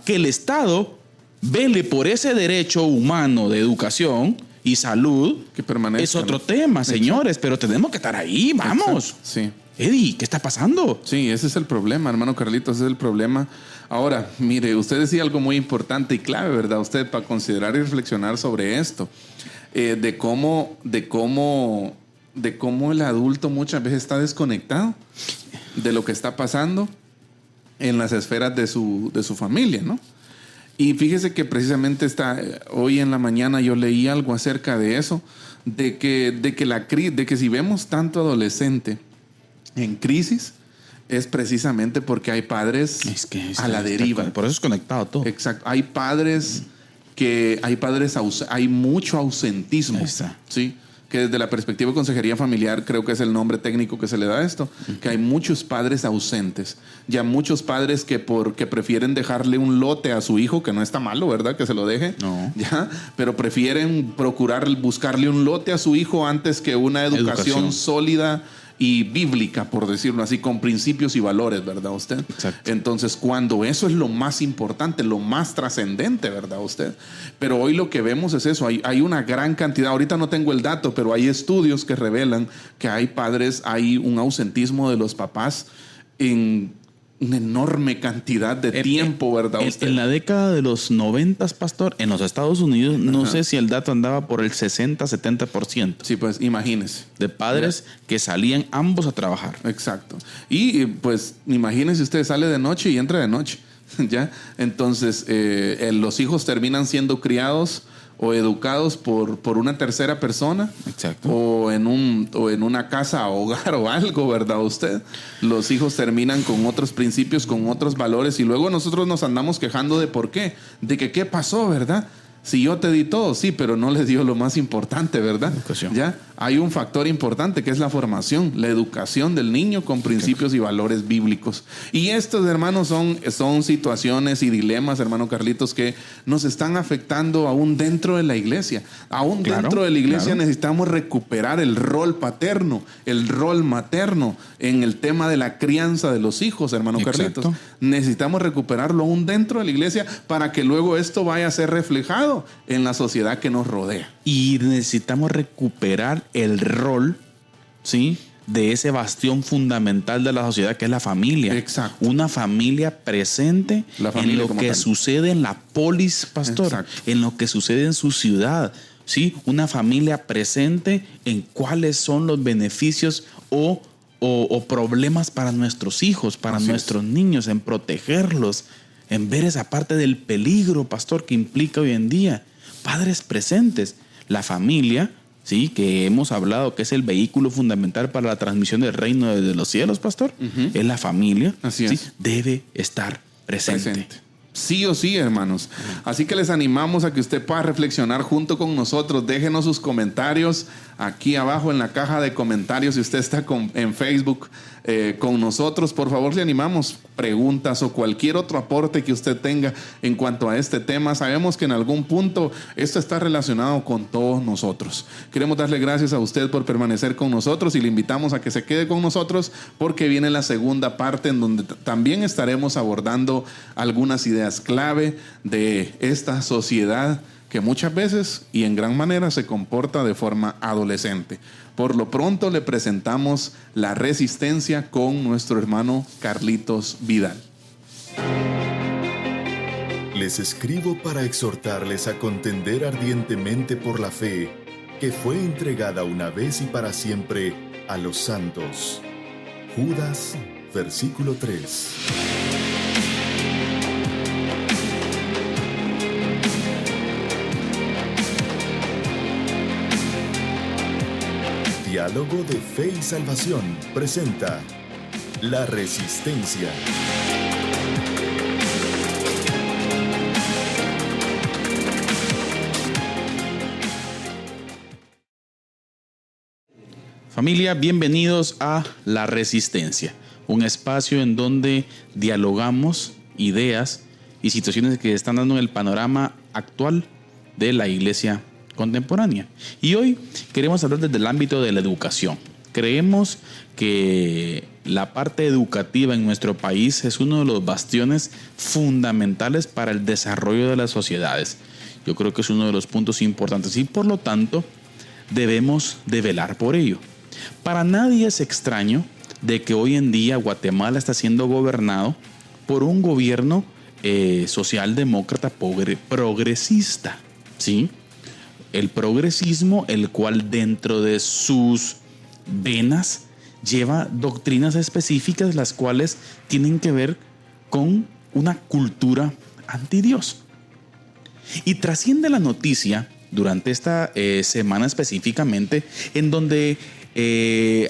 Que el Estado vele por ese derecho humano de educación y salud que permanezca. Es otro tema, señores, pero tenemos que estar ahí, vamos. Exacto. Sí. Eddie, ¿qué está pasando? Sí, ese es el problema, hermano Carlitos, ese es el problema. Ahora, mire, usted decía algo muy importante y clave, ¿verdad? Usted para considerar y reflexionar sobre esto, de cómo el adulto muchas veces está desconectado de lo que está pasando en las esferas de su familia, ¿no? Y fíjese que precisamente hoy en la mañana yo leí algo acerca de eso, de que si vemos tanto adolescente en crisis, es precisamente porque hay padres a la deriva. Por eso es conectado todo. Exacto. Hay mucho ausentismo. Sí. Que desde la perspectiva de consejería familiar, creo que es el nombre técnico que se le da a esto, que hay muchos padres ausentes. Ya muchos padres que prefieren dejarle un lote a su hijo, que no está malo, ¿verdad? Que se lo deje. No. ¿Ya? Pero prefieren buscarle un lote a su hijo antes que una educación sólida y bíblica, por decirlo así, con principios y valores, ¿verdad usted? Exacto. Entonces, cuando eso es lo más importante, lo más trascendente, ¿verdad usted? Pero hoy lo que vemos es eso, hay una gran cantidad, ahorita no tengo el dato, pero hay estudios que revelan que hay un ausentismo de los papás en una enorme cantidad de tiempo, ¿verdad usted? En la década de los 90, pastor, en los Estados Unidos, no sé si el dato andaba por el 60-70%. Sí, pues imagínese. De padres que salían ambos a trabajar. Exacto. Y pues imagínese, usted sale de noche y entra de noche, ¿ya? Entonces, los hijos terminan siendo criados o educados por una tercera persona. Exacto. O en una casa hogar o algo, ¿verdad usted? Los hijos terminan con otros principios, con otros valores, y luego nosotros nos andamos quejando de por qué, de que qué pasó, ¿verdad? Si yo te di todo, sí, pero no les dio lo más importante, ¿verdad? Educación. Ya hay un factor importante que es la formación, la educación del niño con principios y valores bíblicos. Y estos, hermanos, son situaciones y dilemas, hermano Carlitos, que nos están afectando aún dentro de la iglesia. Aún dentro de la iglesia necesitamos recuperar el rol paterno, el rol materno en el tema de la crianza de los hijos, hermano Carlitos. Necesitamos recuperarlo aún dentro de la iglesia para que luego esto vaya a ser reflejado en la sociedad que nos rodea. Y necesitamos recuperar el rol, ¿sí?, de ese bastión fundamental de la sociedad que es la familia. Exacto. Una familia presente en lo que sucede en la polis, pastor. Exacto. En lo que sucede en su ciudad. ¿Sí? Una familia presente en cuáles son los beneficios o problemas para nuestros hijos, para nuestros niños, en protegerlos, en ver esa parte del peligro, pastor, que implica hoy en día. Padres presentes. La familia, ¿sí?, que hemos hablado que es el vehículo fundamental para la transmisión del reino de los cielos, pastor, es la familia. Así es. Debe estar presente. Sí o sí, hermanos. Así que les animamos a que usted pueda reflexionar junto con nosotros. Déjenos sus comentarios aquí abajo en la caja de comentarios. Si usted está en Facebook con nosotros, por favor, le animamos preguntas o cualquier otro aporte que usted tenga en cuanto a este tema. Sabemos que en algún punto esto está relacionado con todos nosotros. Queremos darle gracias a usted por permanecer con nosotros y le invitamos a que se quede con nosotros porque viene la segunda parte en donde también estaremos abordando algunas ideas clave de esta sociedad que muchas veces y en gran manera se comporta de forma adolescente. Por lo pronto le presentamos La Resistencia con nuestro hermano Carlitos Vidal. Les escribo para exhortarles a contender ardientemente por la fe que fue entregada una vez y para siempre a los santos. Judas, versículo 3. Diálogo de Fe y Salvación presenta La Resistencia. Familia, bienvenidos a La Resistencia, un espacio en donde dialogamos ideas y situaciones que están dando en el panorama actual de la iglesia contemporánea. Y hoy queremos hablar desde el ámbito de la educación. Creemos que la parte educativa en nuestro país es uno de los bastiones fundamentales para el desarrollo de las sociedades. Yo creo que es uno de los puntos importantes y por lo tanto debemos de velar por ello. Para nadie es extraño de que hoy en día Guatemala está siendo gobernado por un gobierno socialdemócrata progresista, ¿sí? El progresismo, el cual dentro de sus venas lleva doctrinas específicas, las cuales tienen que ver con una cultura antidios. Y trasciende la noticia durante esta semana específicamente, en donde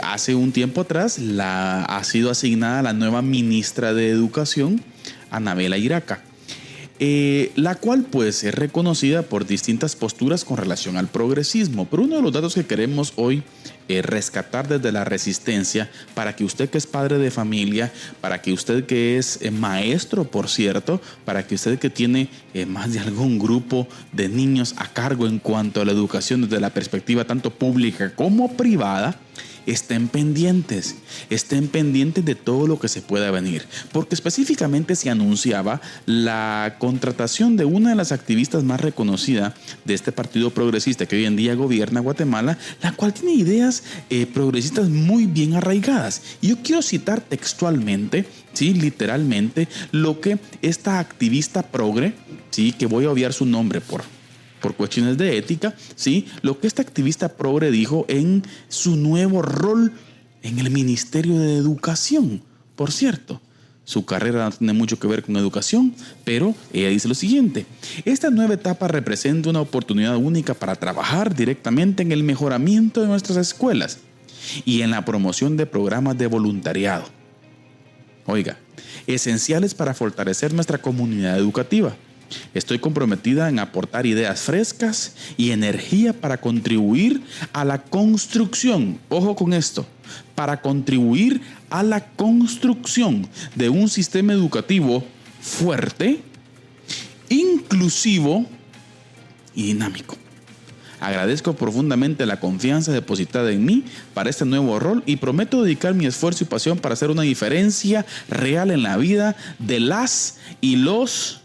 hace un tiempo atrás ha sido asignada la nueva ministra de Educación, Anabela Iraca. La cual pues es reconocida por distintas posturas con relación al progresismo. Pero uno de los datos que queremos hoy rescatar desde La Resistencia, para que usted que es padre de familia, para que usted que es maestro, por cierto, para que usted que tiene más de algún grupo de niños a cargo en cuanto a la educación desde la perspectiva tanto pública como privada, estén pendientes de todo lo que se pueda venir, porque específicamente se anunciaba la contratación de una de las activistas más reconocidas de este partido progresista que hoy en día gobierna Guatemala, la cual tiene ideas progresistas muy bien arraigadas. Y yo quiero citar textualmente, ¿sí?, literalmente, lo que esta activista progre, ¿sí?, que voy a obviar su nombre por cuestiones de ética, ¿sí?, lo que esta activista progre dijo en su nuevo rol en el Ministerio de Educación. Por cierto, su carrera no tiene mucho que ver con educación, pero ella dice lo siguiente: esta nueva etapa representa una oportunidad única para trabajar directamente en el mejoramiento de nuestras escuelas y en la promoción de programas de voluntariado. Oiga, esenciales para fortalecer nuestra comunidad educativa. Estoy comprometida en aportar ideas frescas y energía para contribuir a la construcción, ojo con esto, para contribuir a la construcción de un sistema educativo fuerte, inclusivo y dinámico. Agradezco profundamente la confianza depositada en mí para este nuevo rol y prometo dedicar mi esfuerzo y pasión para hacer una diferencia real en la vida de las y los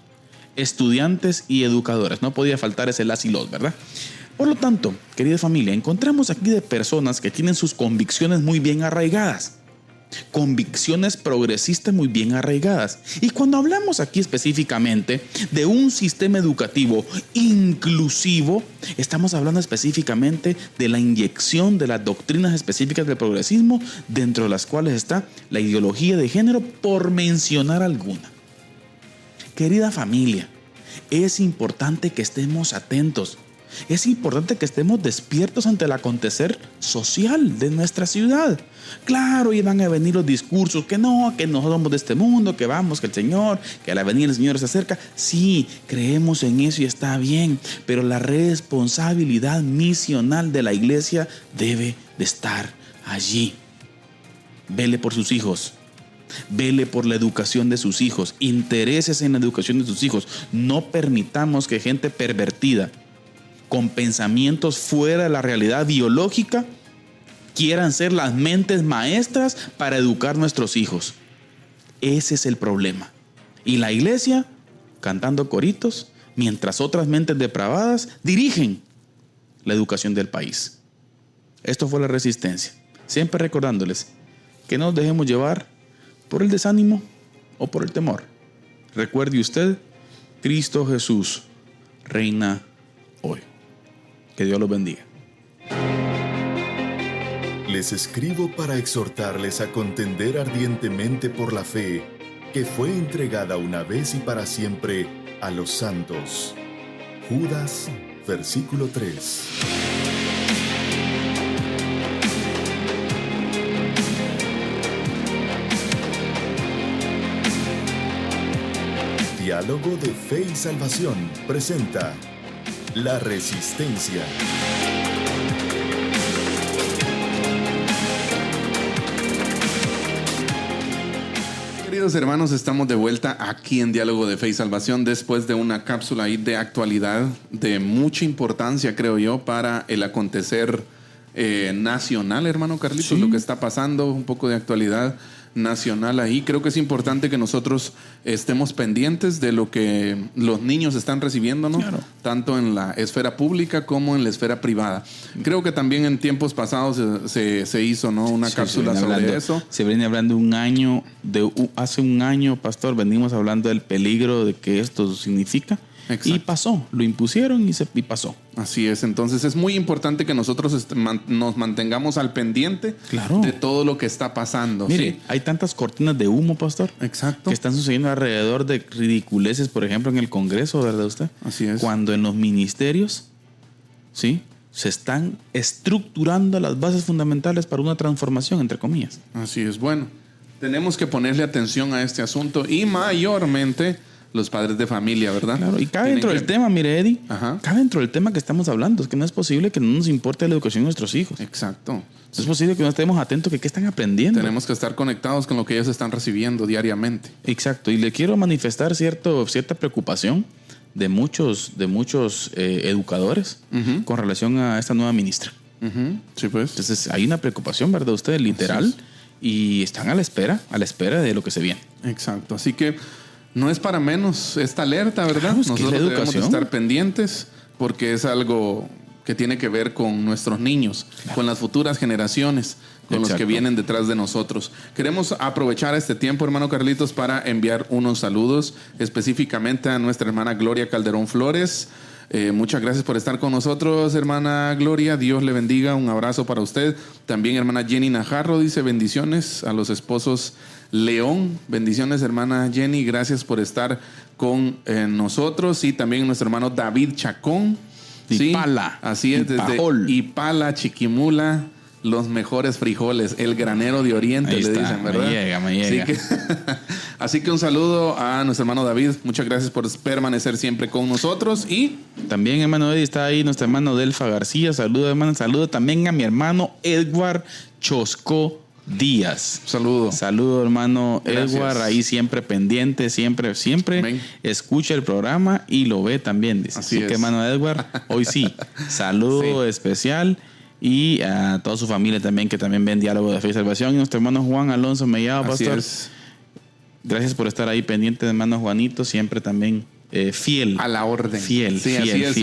estudiantes y educadores. No podía faltar ese las y los, ¿verdad? Por lo tanto, querida familia, encontramos aquí de personas que tienen sus convicciones muy bien arraigadas. Convicciones progresistas muy bien arraigadas. Y cuando hablamos aquí específicamente de un sistema educativo inclusivo, estamos hablando específicamente de la inyección de las doctrinas específicas del progresismo, dentro de las cuales está la ideología de género, por mencionar alguna. Querida familia, es importante que estemos atentos. Es importante que estemos despiertos ante el acontecer social de nuestra ciudad. Claro, y van a venir los discursos que no somos de este mundo, que vamos, que el Señor, que la venida del Señor se acerca. Sí, creemos en eso y está bien, pero la responsabilidad misional de la iglesia debe de estar allí. Vele por sus hijos. Vele por la educación de sus hijos. Interésese en la educación de sus hijos. No permitamos que gente pervertida, con pensamientos fuera de la realidad biológica, quieran ser las mentes maestras para educar nuestros hijos. Ese es el problema. Y la iglesia, cantando coritos, mientras otras mentes depravadas dirigen la educación del país. Esto fue La Resistencia. Siempre recordándoles que no nos dejemos llevar por el desánimo o por el temor. Recuerde usted, Cristo Jesús reina hoy. Que Dios los bendiga. Les escribo para exhortarles a contender ardientemente por la fe que fue entregada una vez y para siempre a los santos. Judas, versículo 3. Diálogo de Fe y Salvación presenta La Resistencia. Queridos hermanos, estamos de vuelta aquí en Diálogo de Fe y Salvación después de una cápsula ahí de actualidad de mucha importancia, creo yo, para el acontecer nacional, hermano Carlitos, sí. Lo que está pasando, un poco de actualidad nacional ahí. Creo que es importante que nosotros estemos pendientes de lo que los niños están recibiendo, ¿no? Claro. Tanto en la esfera pública como en la esfera privada. Creo que también en tiempos pasados se hizo, ¿no? Una cápsula sobre eso. Se viene hablando hace un año, pastor, venimos hablando del peligro de que esto significa. Exacto. Y pasó, lo impusieron y pasó. Así es, entonces es muy importante que nosotros nos mantengamos al pendiente, claro, de todo lo que está pasando. Mire, ¿sí? Hay tantas cortinas de humo, pastor. Exacto. Que están sucediendo alrededor de ridiculeces, por ejemplo, en el Congreso, ¿verdad usted? Así es. Cuando en los ministerios, ¿sí?, se están estructurando las bases fundamentales para una transformación, entre comillas. Así es, bueno, tenemos que ponerle atención a este asunto y mayormente los padres de familia, ¿verdad? Claro, y cabe dentro del tema, mire, Eddie. Ajá. Cabe dentro del tema que estamos hablando. Es que no es posible que no nos importe la educación de nuestros hijos. Exacto. No es posible que no estemos atentos que qué están aprendiendo. Tenemos que estar conectados con lo que ellos están recibiendo diariamente. Exacto. Y le quiero manifestar cierta preocupación de muchos educadores con relación a esta nueva ministra. Sí, pues. Entonces, hay una preocupación, ¿verdad? Ustedes, literal. Y están a la espera de lo que se viene. Exacto. Así que no es para menos esta alerta, ¿verdad? Claro, nosotros debemos estar pendientes porque es algo que tiene que ver con nuestros niños, claro, con las futuras generaciones, con Exacto. los que vienen detrás de nosotros. Queremos aprovechar este tiempo, hermano Carlitos, para enviar unos saludos específicamente a nuestra hermana Gloria Calderón Flores. Muchas gracias por estar con nosotros, hermana Gloria. Dios le bendiga. Un abrazo para usted. También hermana Jenny Najarro dice bendiciones a los esposos León. Bendiciones, hermana Jenny. Gracias por estar con nosotros. Y también nuestro hermano David Chacón. Ipala. Sí, así es, desde Ipala, Chiquimula. Los mejores frijoles, el granero de Oriente, ahí le está, dicen, ¿verdad? Me llega. Así que, Así que un saludo a nuestro hermano David. Muchas gracias por permanecer siempre con nosotros. Y también, hermano Eddie, está ahí nuestro hermano Delfa García. Saludo, hermano. Saludo también a mi hermano Edward Chosco Díaz. Saludo, hermano Edward, ahí siempre pendiente, siempre Amén. Escucha el programa y lo ve también, dice. Así que, hermano Edward, hoy sí, saludo especial. Y a toda su familia también, que también ven Diálogo de Fe y Salvación. Y nuestro hermano Juan Alonso Mellado, pastor. Gracias por estar ahí pendiente, hermano Juanito, siempre también fiel. A la orden. Fiel.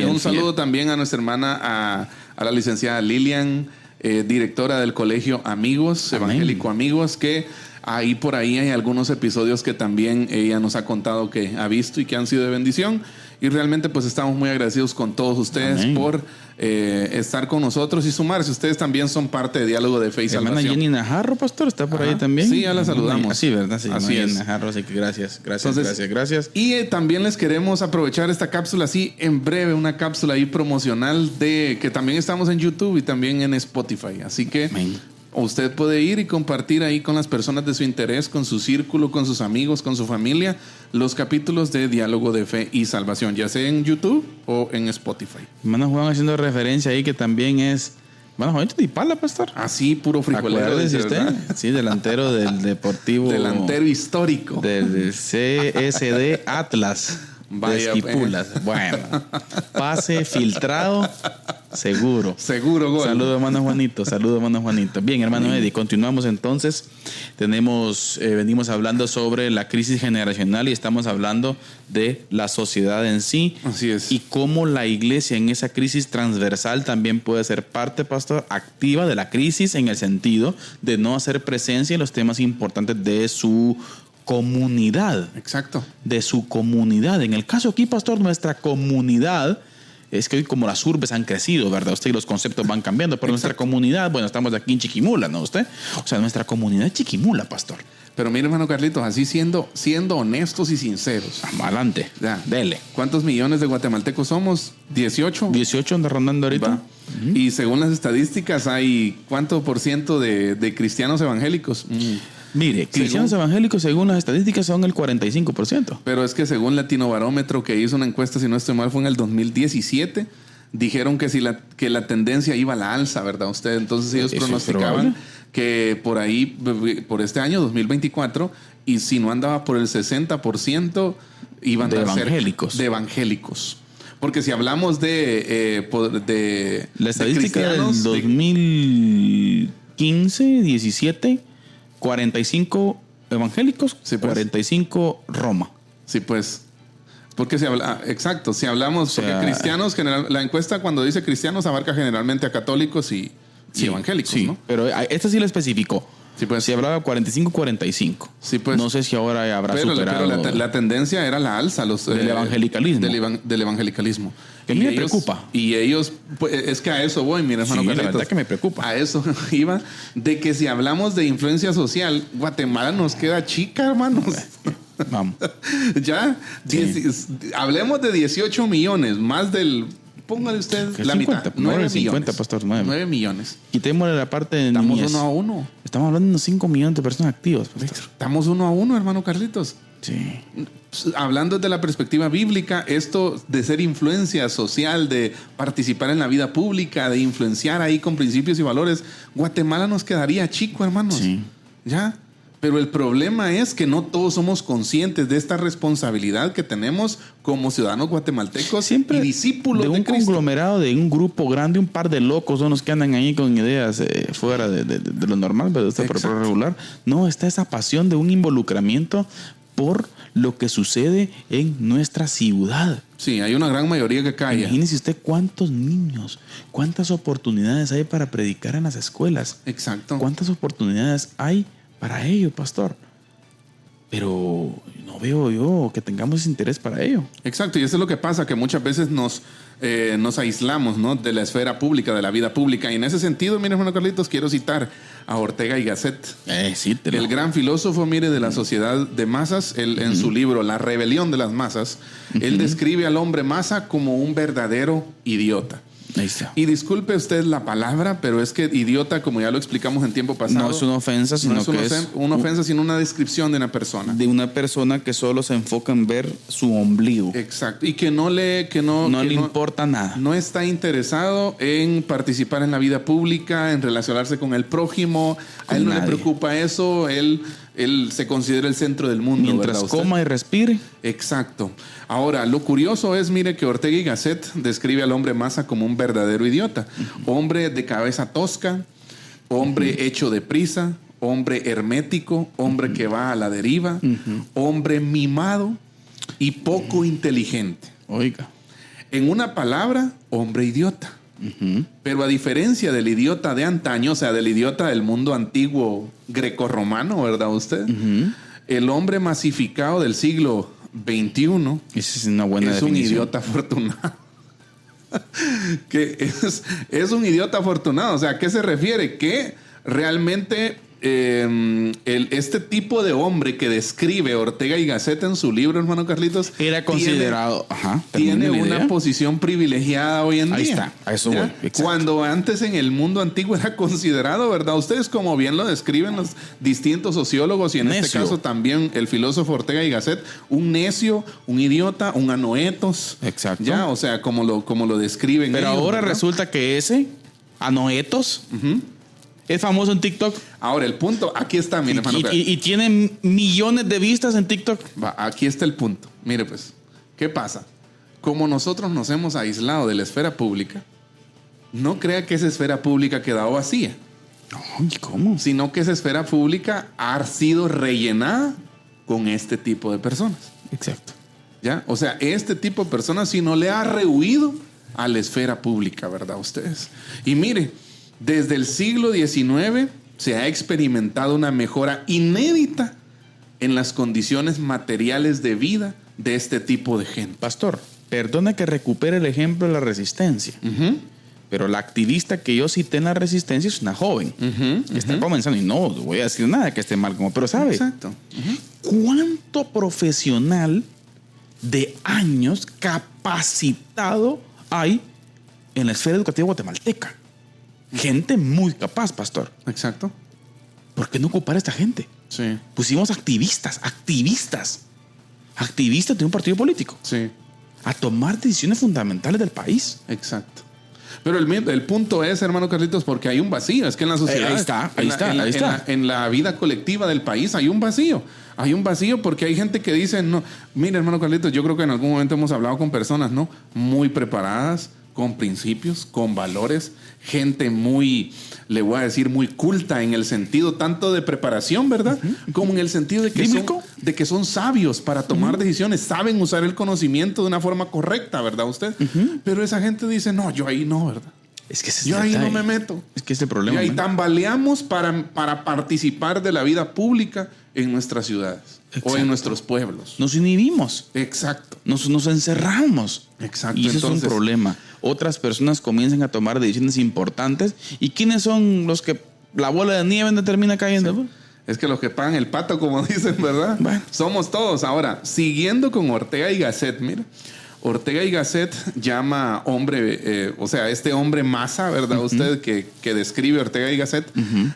Un saludo también a nuestra hermana, a la licenciada Lilian, directora del Colegio Amigos, Amén. Evangélico Amigos, que ahí por ahí hay algunos episodios que también ella nos ha contado que ha visto y que han sido de bendición. Y realmente pues estamos muy agradecidos con todos ustedes Amén. Por estar con nosotros y sumarse. Ustedes también son parte de Diálogo de Fe y Salvación. Hermana Jenny Najarro, pastor, está por ahí también. Sí, ya la saludamos. Sí, ¿verdad? Sí, así es. Najarro, así que gracias. Entonces, y también les queremos aprovechar esta cápsula así en breve, una cápsula ahí promocional de que también estamos en YouTube y también en Spotify. Así que Amén. Usted puede ir y compartir ahí con las personas de su interés, con su círculo, con sus amigos, con su familia, los capítulos de Diálogo de Fe y Salvación, ya sea en YouTube o en Spotify. Hermano Juan haciendo referencia ahí que también es... Bueno, Juanito Tipala, pastor. Así, puro frijolero. Acuérdese usted. Sí, delantero del Deportivo. Delantero histórico. Del CSD Atlas. Vaya, de Esquipulas. Bueno, pase filtrado, seguro. Seguro, gol. Saludos, hermano Juanito. Bien, hermano Eddie, continuamos entonces. Venimos hablando sobre la crisis generacional y estamos hablando de la sociedad en sí. Así es. Y cómo la iglesia en esa crisis transversal también puede ser parte, pastor, activa de la crisis, en el sentido de no hacer presencia en los temas importantes de su comunidad. Exacto. De su comunidad. En el caso aquí, pastor, nuestra comunidad, es que hoy como las urbes han crecido, ¿verdad? Usted y los conceptos van cambiando, pero Exacto. Nuestra comunidad, bueno, estamos aquí en Chiquimula, ¿no? Usted, o sea, nuestra comunidad es Chiquimula, pastor. Pero mire, hermano Carlitos, así siendo honestos y sinceros. Adelante, ya. Dele. ¿Cuántos millones de guatemaltecos somos? 18. 18 anda rondando ahorita. Uh-huh. Y según las estadísticas, hay ¿cuánto por ciento de cristianos evangélicos? Mire, cristianos evangélicos, según las estadísticas, son el 45%. Pero es que según Latino Barómetro, que hizo una encuesta, si no estoy mal, fue en el 2017, dijeron que la tendencia iba a la alza, ¿verdad? Entonces ellos pronosticaban que por ahí, por este año 2024, y si no andaba por el 60%, iban a ser de evangélicos. Porque si hablamos de la estadística del 2015, 17, 45 evangélicos, sí, pues. 45 Roma. Sí, pues. Porque exacto, si hablamos, porque cristianos, la encuesta cuando dice cristianos abarca generalmente a católicos y evangélicos, sí, ¿no? Pero esta sí la especificó. Sí, pues. Si hablaba 45-45. Sí, pues. No sé si ahora habrá superado. Pero la tendencia era la alza. Del evangelicalismo. Del evangelicalismo. Que a mí me preocupa. Y ellos, pues, es que a eso voy, mira, hermano Carlitos. La verdad que me preocupa. A eso iba, de que si hablamos de influencia social, Guatemala nos queda chica, hermanos. Vamos. Ya, hablemos de 18 millones, más del... Póngale usted la 50, mitad. 9 millones. 50, pastor, 9 millones. Quitémosle la parte de Estamos niñez. 1 a 1. Estamos hablando de unos 5 millones de personas activas, pastor. Estamos 1 a 1, hermano Carlitos. Sí. Hablando desde la perspectiva bíblica, esto de ser influencia social, de participar en la vida pública, de influenciar ahí con principios y valores, Guatemala nos quedaría chico, hermanos. Sí. ¿Ya? Pero el problema es que no todos somos conscientes de esta responsabilidad que tenemos como ciudadanos guatemaltecos siempre y discípulos de un conglomerado, de un grupo grande, un par de locos son los que andan ahí con ideas fuera de lo normal, pero está por regular. No, está esa pasión de un involucramiento por lo que sucede en nuestra ciudad. Sí, hay una gran mayoría que calla. Imagínese usted cuántos niños, cuántas oportunidades hay para predicar en las escuelas. Exacto. Cuántas oportunidades hay para ello, pastor. Pero no veo yo que tengamos interés para ello. Exacto, y eso es lo que pasa, que muchas veces nos aislamos, ¿no?, de la esfera pública, de la vida pública. Y en ese sentido, mire, hermano Carlitos, quiero citar a Ortega y Gasset. Cítelo. El gran filósofo, mire, de la sociedad de masas. Él, en su libro La rebelión de las masas, él describe al hombre masa como un verdadero idiota. Ahí está. Y disculpe usted la palabra, pero es que idiota, como ya lo explicamos en tiempo pasado, No es una ofensa, sino no es que es una ofensa, sino una descripción de una persona. de una persona que solo se enfoca en ver su ombligo. Exacto. Y que no le importa nada. No está interesado en participar en la vida pública, en relacionarse con el prójimo. A él no le preocupa eso. Él se considera el centro del mundo. Mientras coma y respire. Exacto. Ahora, lo curioso es, mire, que Ortega y Gasset describe al hombre Maza como un verdadero idiota. Hombre de cabeza tosca, hombre hecho de prisa, hombre hermético, hombre que va a la deriva, hombre mimado y poco inteligente. Oiga. En una palabra, hombre idiota. Pero a diferencia del idiota de antaño, o sea, del idiota del mundo antiguo grecorromano, ¿verdad usted? El hombre masificado del siglo XXI Esa es una buena es un definición. idiota afortunado. Que es un idiota afortunado. O sea, ¿a qué se refiere? Que realmente este tipo de hombre que describe Ortega y Gasset en su libro, hermano Carlitos, Era considerado. tiene una posición privilegiada hoy en Ahí día. está, a eso voy. Exacto. Cuando antes en el mundo antiguo era considerado, ¿verdad? Ustedes, como bien lo describen los distintos sociólogos, y en este Necio. caso también el filósofo Ortega y Gasset, un necio, un idiota, un anoetos. Exacto. Ya, o sea, como lo describen. Pero ellos, ahora ¿verdad? resulta que ese, Anoetos, es famoso en TikTok. Ahora, el punto, aquí está, mire, hermano. Y tiene millones de vistas en TikTok. Va, aquí está el punto. Mire, pues, ¿qué pasa? Como nosotros nos hemos aislado de la esfera pública, no crea que esa esfera pública ha quedado vacía, Ay, ¿cómo? sino que esa esfera pública ha sido rellenada con este tipo de personas. Exacto. ¿Ya? O sea, este tipo de personas sí no le ha rehuido a la esfera pública, ¿verdad? Ustedes. Y mire, desde el siglo XIX se ha experimentado una mejora inédita en las condiciones materiales de vida de este tipo de gente. Pastor, perdona que recupere el ejemplo de la resistencia. Pero la activista que yo cité en la resistencia es una joven que está comenzando, y no voy a decir nada que esté mal, pero sabe. Exacto. ¿Cuánto profesional de años capacitado hay en la esfera educativa guatemalteca? Gente muy capaz, pastor. Exacto. ¿Por qué no ocupar a esta gente? Sí. Pusimos activistas de un partido político Sí. a tomar decisiones fundamentales del país. Exacto. Pero el punto es, hermano Carlitos, porque hay un vacío. Es que en la sociedad, Ahí está. En la vida colectiva del país hay un vacío. Hay un vacío porque hay gente que dice, no, mira, hermano Carlitos, yo creo que en algún momento hemos hablado con personas, ¿no? Muy preparadas, con principios, con valores, gente muy, le voy a decir, muy culta en el sentido tanto de preparación, ¿verdad? Como en el sentido de que son sabios para tomar decisiones, saben usar el conocimiento de una forma correcta, ¿verdad usted? Pero esa gente dice, no, yo ahí no, ¿verdad? Es que Yo ahí no me meto. Es que ese es el problema. Y ahí man. tambaleamos para participar de la vida pública en nuestras ciudades. Exacto. O en nuestros pueblos. Nos inhibimos. Exacto. Nos encerramos. Exacto. Y ese Entonces, es un problema. Otras personas comienzan a tomar decisiones importantes. ¿Y quiénes son los que la bola de nieve no termina cayendo? Sí. Es que los que pagan el pato, como dicen, ¿verdad? Bueno. Somos todos. Ahora, siguiendo con Ortega y Gasset, mira. Ortega y Gasset llama hombre, o sea, este hombre Maza, ¿verdad? Usted que describe Ortega y Gasset,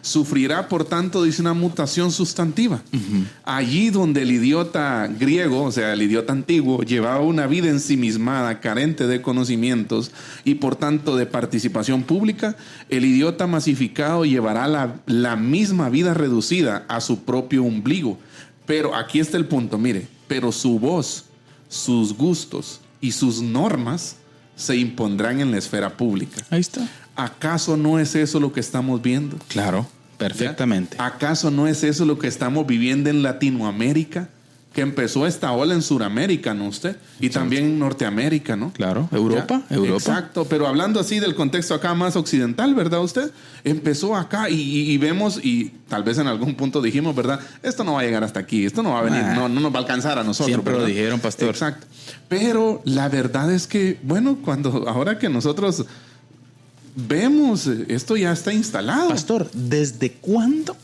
sufrirá, por tanto, dice, una mutación sustantiva. Allí donde el idiota griego, o sea, el idiota antiguo, llevaba una vida ensimismada, carente de conocimientos y, por tanto, de participación pública, el idiota masificado llevará la misma vida reducida a su propio ombligo. Pero aquí está el punto, mire, pero su voz, sus gustos y sus normas se impondrán en la esfera pública. Ahí está. ¿Acaso no es eso lo que estamos viendo? Claro, perfectamente. ¿Ya? ¿Acaso no es eso lo que estamos viviendo en Latinoamérica? Que empezó esta ola en Sudamérica, ¿no usted? Y también en Norteamérica, ¿no? Claro, Europa. Exacto, pero hablando así del contexto acá más occidental, ¿verdad usted? Empezó acá y vemos, y tal vez en algún punto dijimos, ¿verdad? Esto no va a llegar hasta aquí, esto no va a venir, no nos va a alcanzar a nosotros. Siempre ¿verdad? lo dijeron, pastor. Exacto. Pero la verdad es que, bueno, ahora que nosotros vemos, esto ya está instalado. Pastor, ¿desde cuándo?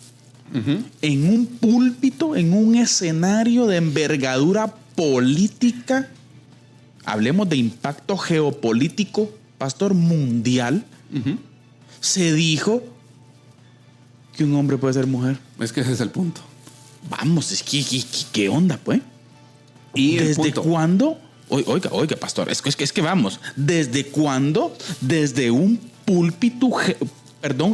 En un púlpito, en un escenario de envergadura política, hablemos de impacto geopolítico pastor, mundial, se dijo que un hombre puede ser mujer. Es que ese es el punto. Vamos, es que ¿qué onda, pues? Y ¿Desde cuándo? Oiga, pastor, es que vamos, ¿desde cuándo, desde un púlpito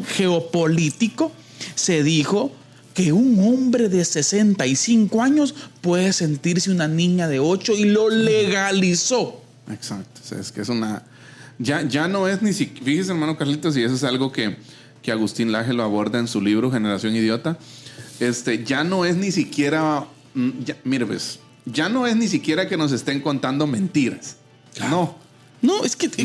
geopolítico, se dijo que un hombre de 65 años puede sentirse una niña de 8 y lo legalizó? Exacto. O sea, es que es una... Ya no es ni siquiera... Fíjese, hermano Carlitos, y eso es algo que Agustín Laje lo aborda en su libro Generación Idiota. Ya no es ni siquiera... mire, pues, ya no es ni siquiera que nos estén contando mentiras. Claro. No, es que es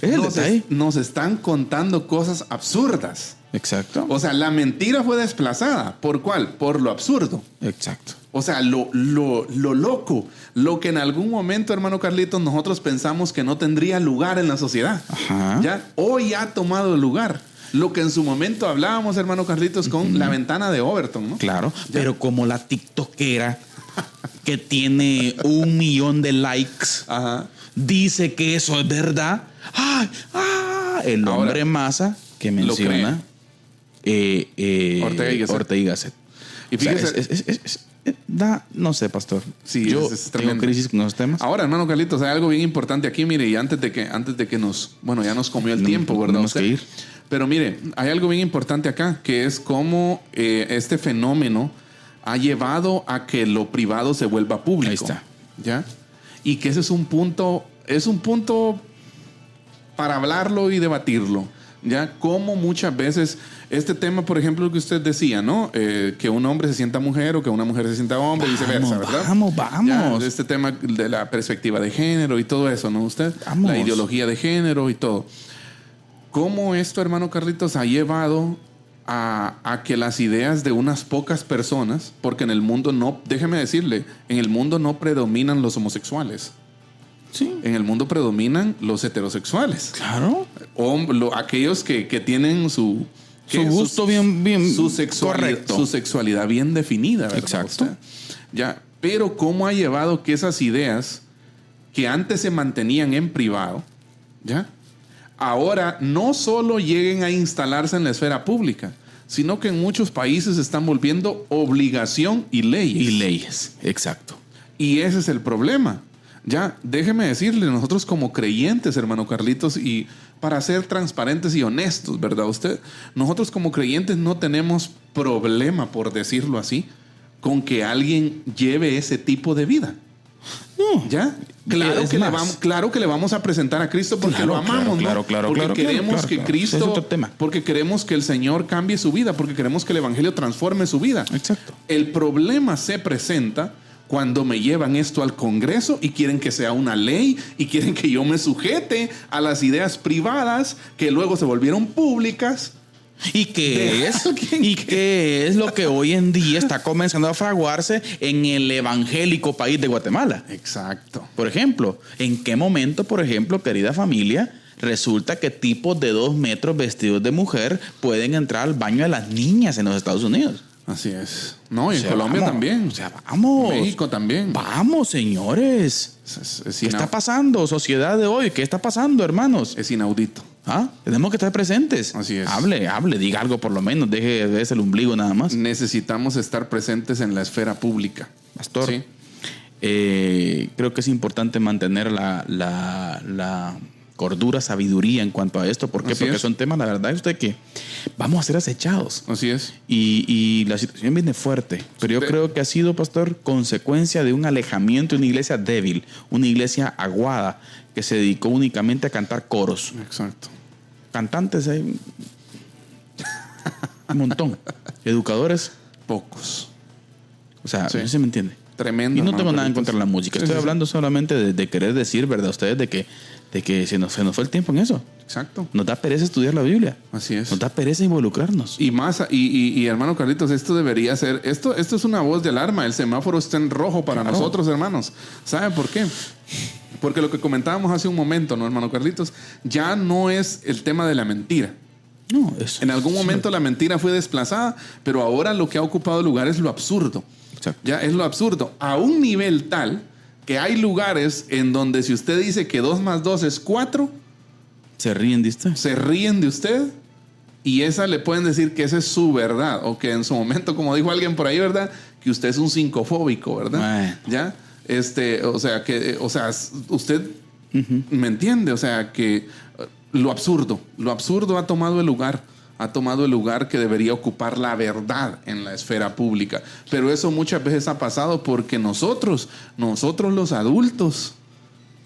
el detalle. Nos están contando cosas absurdas. Exacto. O sea, la mentira fue desplazada. ¿Por cuál? Por lo absurdo. Exacto. O sea, lo loco, lo que en algún momento, hermano Carlitos, nosotros pensamos que no tendría lugar en la sociedad. Ajá. Ya hoy ha tomado lugar. Lo que en su momento hablábamos, hermano Carlitos, con la ventana de Overton, ¿no? Claro, pero como la tiktokera que tiene 1 millón de likes, Ajá, dice que eso es verdad. El hombre masa que menciona Ortega y Gasset. Y fíjese, o sea, no sé, pastor. Sí, yo es tengo crisis con los temas. Ahora, hermano Carlitos, hay algo bien importante aquí, mire, y antes de que nos, bueno, ya nos comió el tiempo, ¿verdad? Tenemos que ir. Pero mire, hay algo bien importante acá, que es cómo este fenómeno ha llevado a que lo privado se vuelva público. Ahí está. ¿Ya? Y que ese es un punto para hablarlo y debatirlo. ¿Ya? Como muchas veces este tema, por ejemplo, que usted decía, ¿no? Que un hombre se sienta mujer o que una mujer se sienta hombre, viceversa, ¿verdad? Vamos. Ya, este tema de la perspectiva de género y todo eso, ¿no? Usted, Vamos. la ideología de género y todo. ¿Cómo esto, hermano Carlitos, ha llevado a que las ideas de unas pocas personas, porque en el mundo no, déjeme decirle, en el mundo no predominan los homosexuales. Sí. En el mundo predominan los heterosexuales. Claro. Aquellos que tienen su gusto bien su sexualidad, correcto. su sexualidad bien definida, ¿verdad? Exacto. Usted? Ya, pero cómo ha llevado que esas ideas que antes se mantenían en privado, ¿ya? Ahora no solo lleguen a instalarse en la esfera pública, sino que en muchos países se están volviendo obligación y leyes. Exacto. Y ese es el problema. Ya, déjeme decirle, nosotros como creyentes, hermano Carlitos, y para ser transparentes y honestos, ¿verdad usted? Nosotros como creyentes no tenemos problema, por decirlo así, con que alguien lleve ese tipo de vida. No. ¿Ya? Claro que le vamos a presentar a Cristo porque lo amamos, ¿no? Porque queremos que Cristo, es otro tema. porque queremos que el Señor cambie su vida, porque queremos que el Evangelio transforme su vida. Exacto. El problema se presenta cuando me llevan esto al Congreso y quieren que sea una ley y quieren que yo me sujete a las ideas privadas que luego se volvieron públicas. ¿Y qué es lo que hoy en día está comenzando a fraguarse en el evangélico país de Guatemala? Exacto. Por ejemplo, ¿en qué momento, por ejemplo, querida familia, resulta que tipos de 2 metros vestidos de mujer pueden entrar al baño de las niñas en los Estados Unidos? Así es. No, y en Colombia también. Vamos. México también. Vamos, señores. ¿Qué está pasando? Sociedad de hoy, ¿qué está pasando, hermanos? Es inaudito. Tenemos que estar presentes. Así es. Hable, diga algo por lo menos, deje de verse el ombligo nada más. Necesitamos estar presentes en la esfera pública. Pastor, ¿sí? Creo que es importante mantener la cordura, sabiduría en cuanto a esto. ¿Por qué? Así Porque es. son temas, la verdad, usted que vamos a ser acechados. Así es. Y la situación viene fuerte. Pero yo creo que ha sido, pastor, consecuencia de un alejamiento de una iglesia débil, una iglesia aguada, que se dedicó únicamente a cantar coros. Exacto. Cantantes hay un montón. Educadores, pocos. o sea, Sí. no se me entiende. Tremendo. Y no tengo nada en Carlitos? contra de la música. Sí, Estoy sí, hablando solamente de querer decir, ¿verdad? Ustedes de que se nos fue el tiempo en eso. Exacto. Nos da pereza estudiar la Biblia. Así es. Nos da pereza involucrarnos. Y más, y hermano Carlitos, esto debería ser, esto es una voz de alarma. El semáforo está en rojo para Claro. nosotros, hermanos. ¿Sabe por qué? Porque lo que comentábamos hace un momento, ¿no, hermano Carlitos? Ya no es el tema de la mentira. No, eso. En algún momento la mentira fue desplazada, pero ahora lo que ha ocupado lugar es lo absurdo. Exacto. Ya es lo absurdo. A un nivel tal que hay lugares en donde si usted dice que 2 más 2 es 4, Se ríen de usted. Se ríen de usted y esa le pueden decir que esa es su verdad o que en su momento, como dijo alguien por ahí, ¿verdad? Que usted es un sincofóbico, ¿verdad? Bueno. ¿Ya? O sea, usted me entiende, o sea, que lo absurdo ha tomado el lugar que debería ocupar la verdad en la esfera pública. Pero eso muchas veces ha pasado porque nosotros los adultos,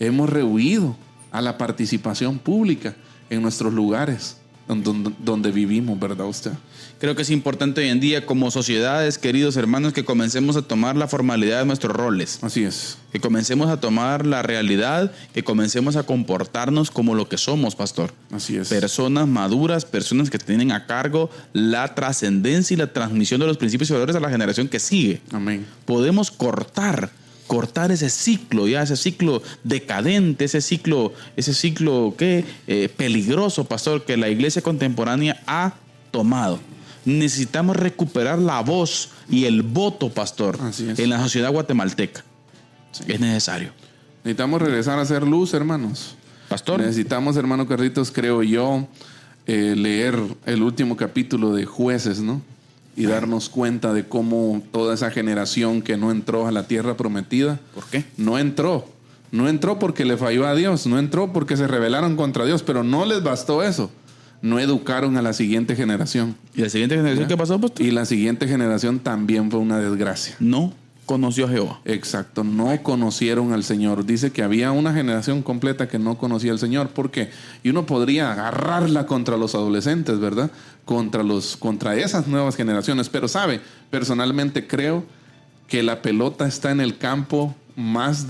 hemos rehuido a la participación pública en nuestros lugares donde vivimos, ¿verdad usted? Creo que es importante hoy en día como sociedades, queridos hermanos, que comencemos a tomar la formalidad de nuestros roles. Así es. Que comencemos a tomar la realidad, que comencemos a comportarnos como lo que somos, pastor. Así es. Personas maduras, personas que tienen a cargo la trascendencia y la transmisión de los principios y valores a la generación que sigue. Amén. Podemos cortar ese ciclo, ya ese ciclo decadente, ese ciclo peligroso, pastor, que la iglesia contemporánea ha tomado. Necesitamos recuperar la voz y el voto, pastor, en la sociedad guatemalteca. Sí. Es necesario. Necesitamos regresar a hacer luz, hermanos. Pastor. Necesitamos, hermano Carlitos, creo yo, leer el último capítulo de Jueces, ¿no? Y darnos cuenta de cómo toda esa generación que no entró a la tierra prometida. ¿Por qué? No entró porque le falló a Dios, no entró porque se rebelaron contra Dios, pero no les bastó eso. No educaron a la siguiente generación. ¿Y la siguiente generación qué pasó, pastor? Y la siguiente generación también fue una desgracia. No conoció a Jehová. Exacto, no conocieron al Señor. Dice que había una generación completa que no conocía al Señor. ¿Por qué? Y uno podría agarrarla contra los adolescentes, ¿verdad? Contra esas nuevas generaciones. Pero sabe, personalmente creo que la pelota está en el campo más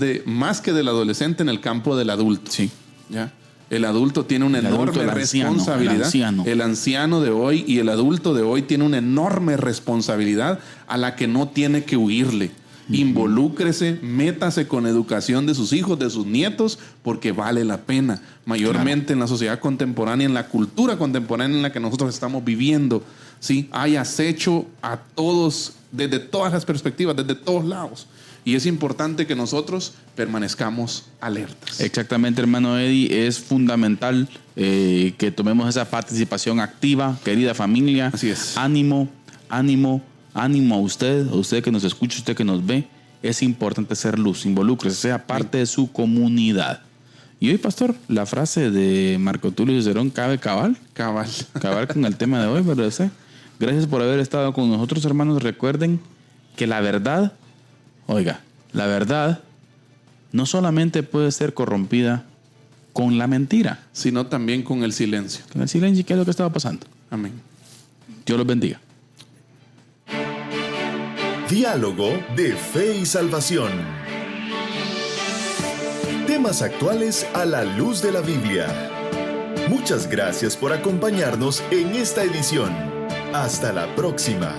que del adolescente, en el campo del adulto. Sí. ¿Ya? El adulto tiene una enorme responsabilidad. El anciano de hoy y el adulto de hoy tiene una enorme responsabilidad a la que no tiene que huirle. Involúcrese, métase con educación de sus hijos, de sus nietos, porque vale la pena. Mayormente en la sociedad contemporánea, en la cultura contemporánea en la que nosotros estamos viviendo, ¿sí? Hay acecho a todos, desde todas las perspectivas, desde todos lados. Y es importante que nosotros permanezcamos alertas. Exactamente, hermano Eddie. Es fundamental que tomemos esa participación activa, querida familia. Así es. Ánimo a usted que nos escucha, usted que nos ve. Es importante ser luz, involúcrese, sea parte de su comunidad. Y hoy, pastor, la frase de Marco Tulio Cicerón cabe cabal con el tema de hoy, ¿verdad? Gracias por haber estado con nosotros, hermanos. Recuerden que la verdad no solamente puede ser corrompida con la mentira, sino también con el silencio. Con el silencio, ¿qué es lo que estaba pasando? Amén. Dios los bendiga. Diálogo de fe y salvación. Temas actuales a la luz de la Biblia. Muchas gracias por acompañarnos en esta edición. Hasta la próxima.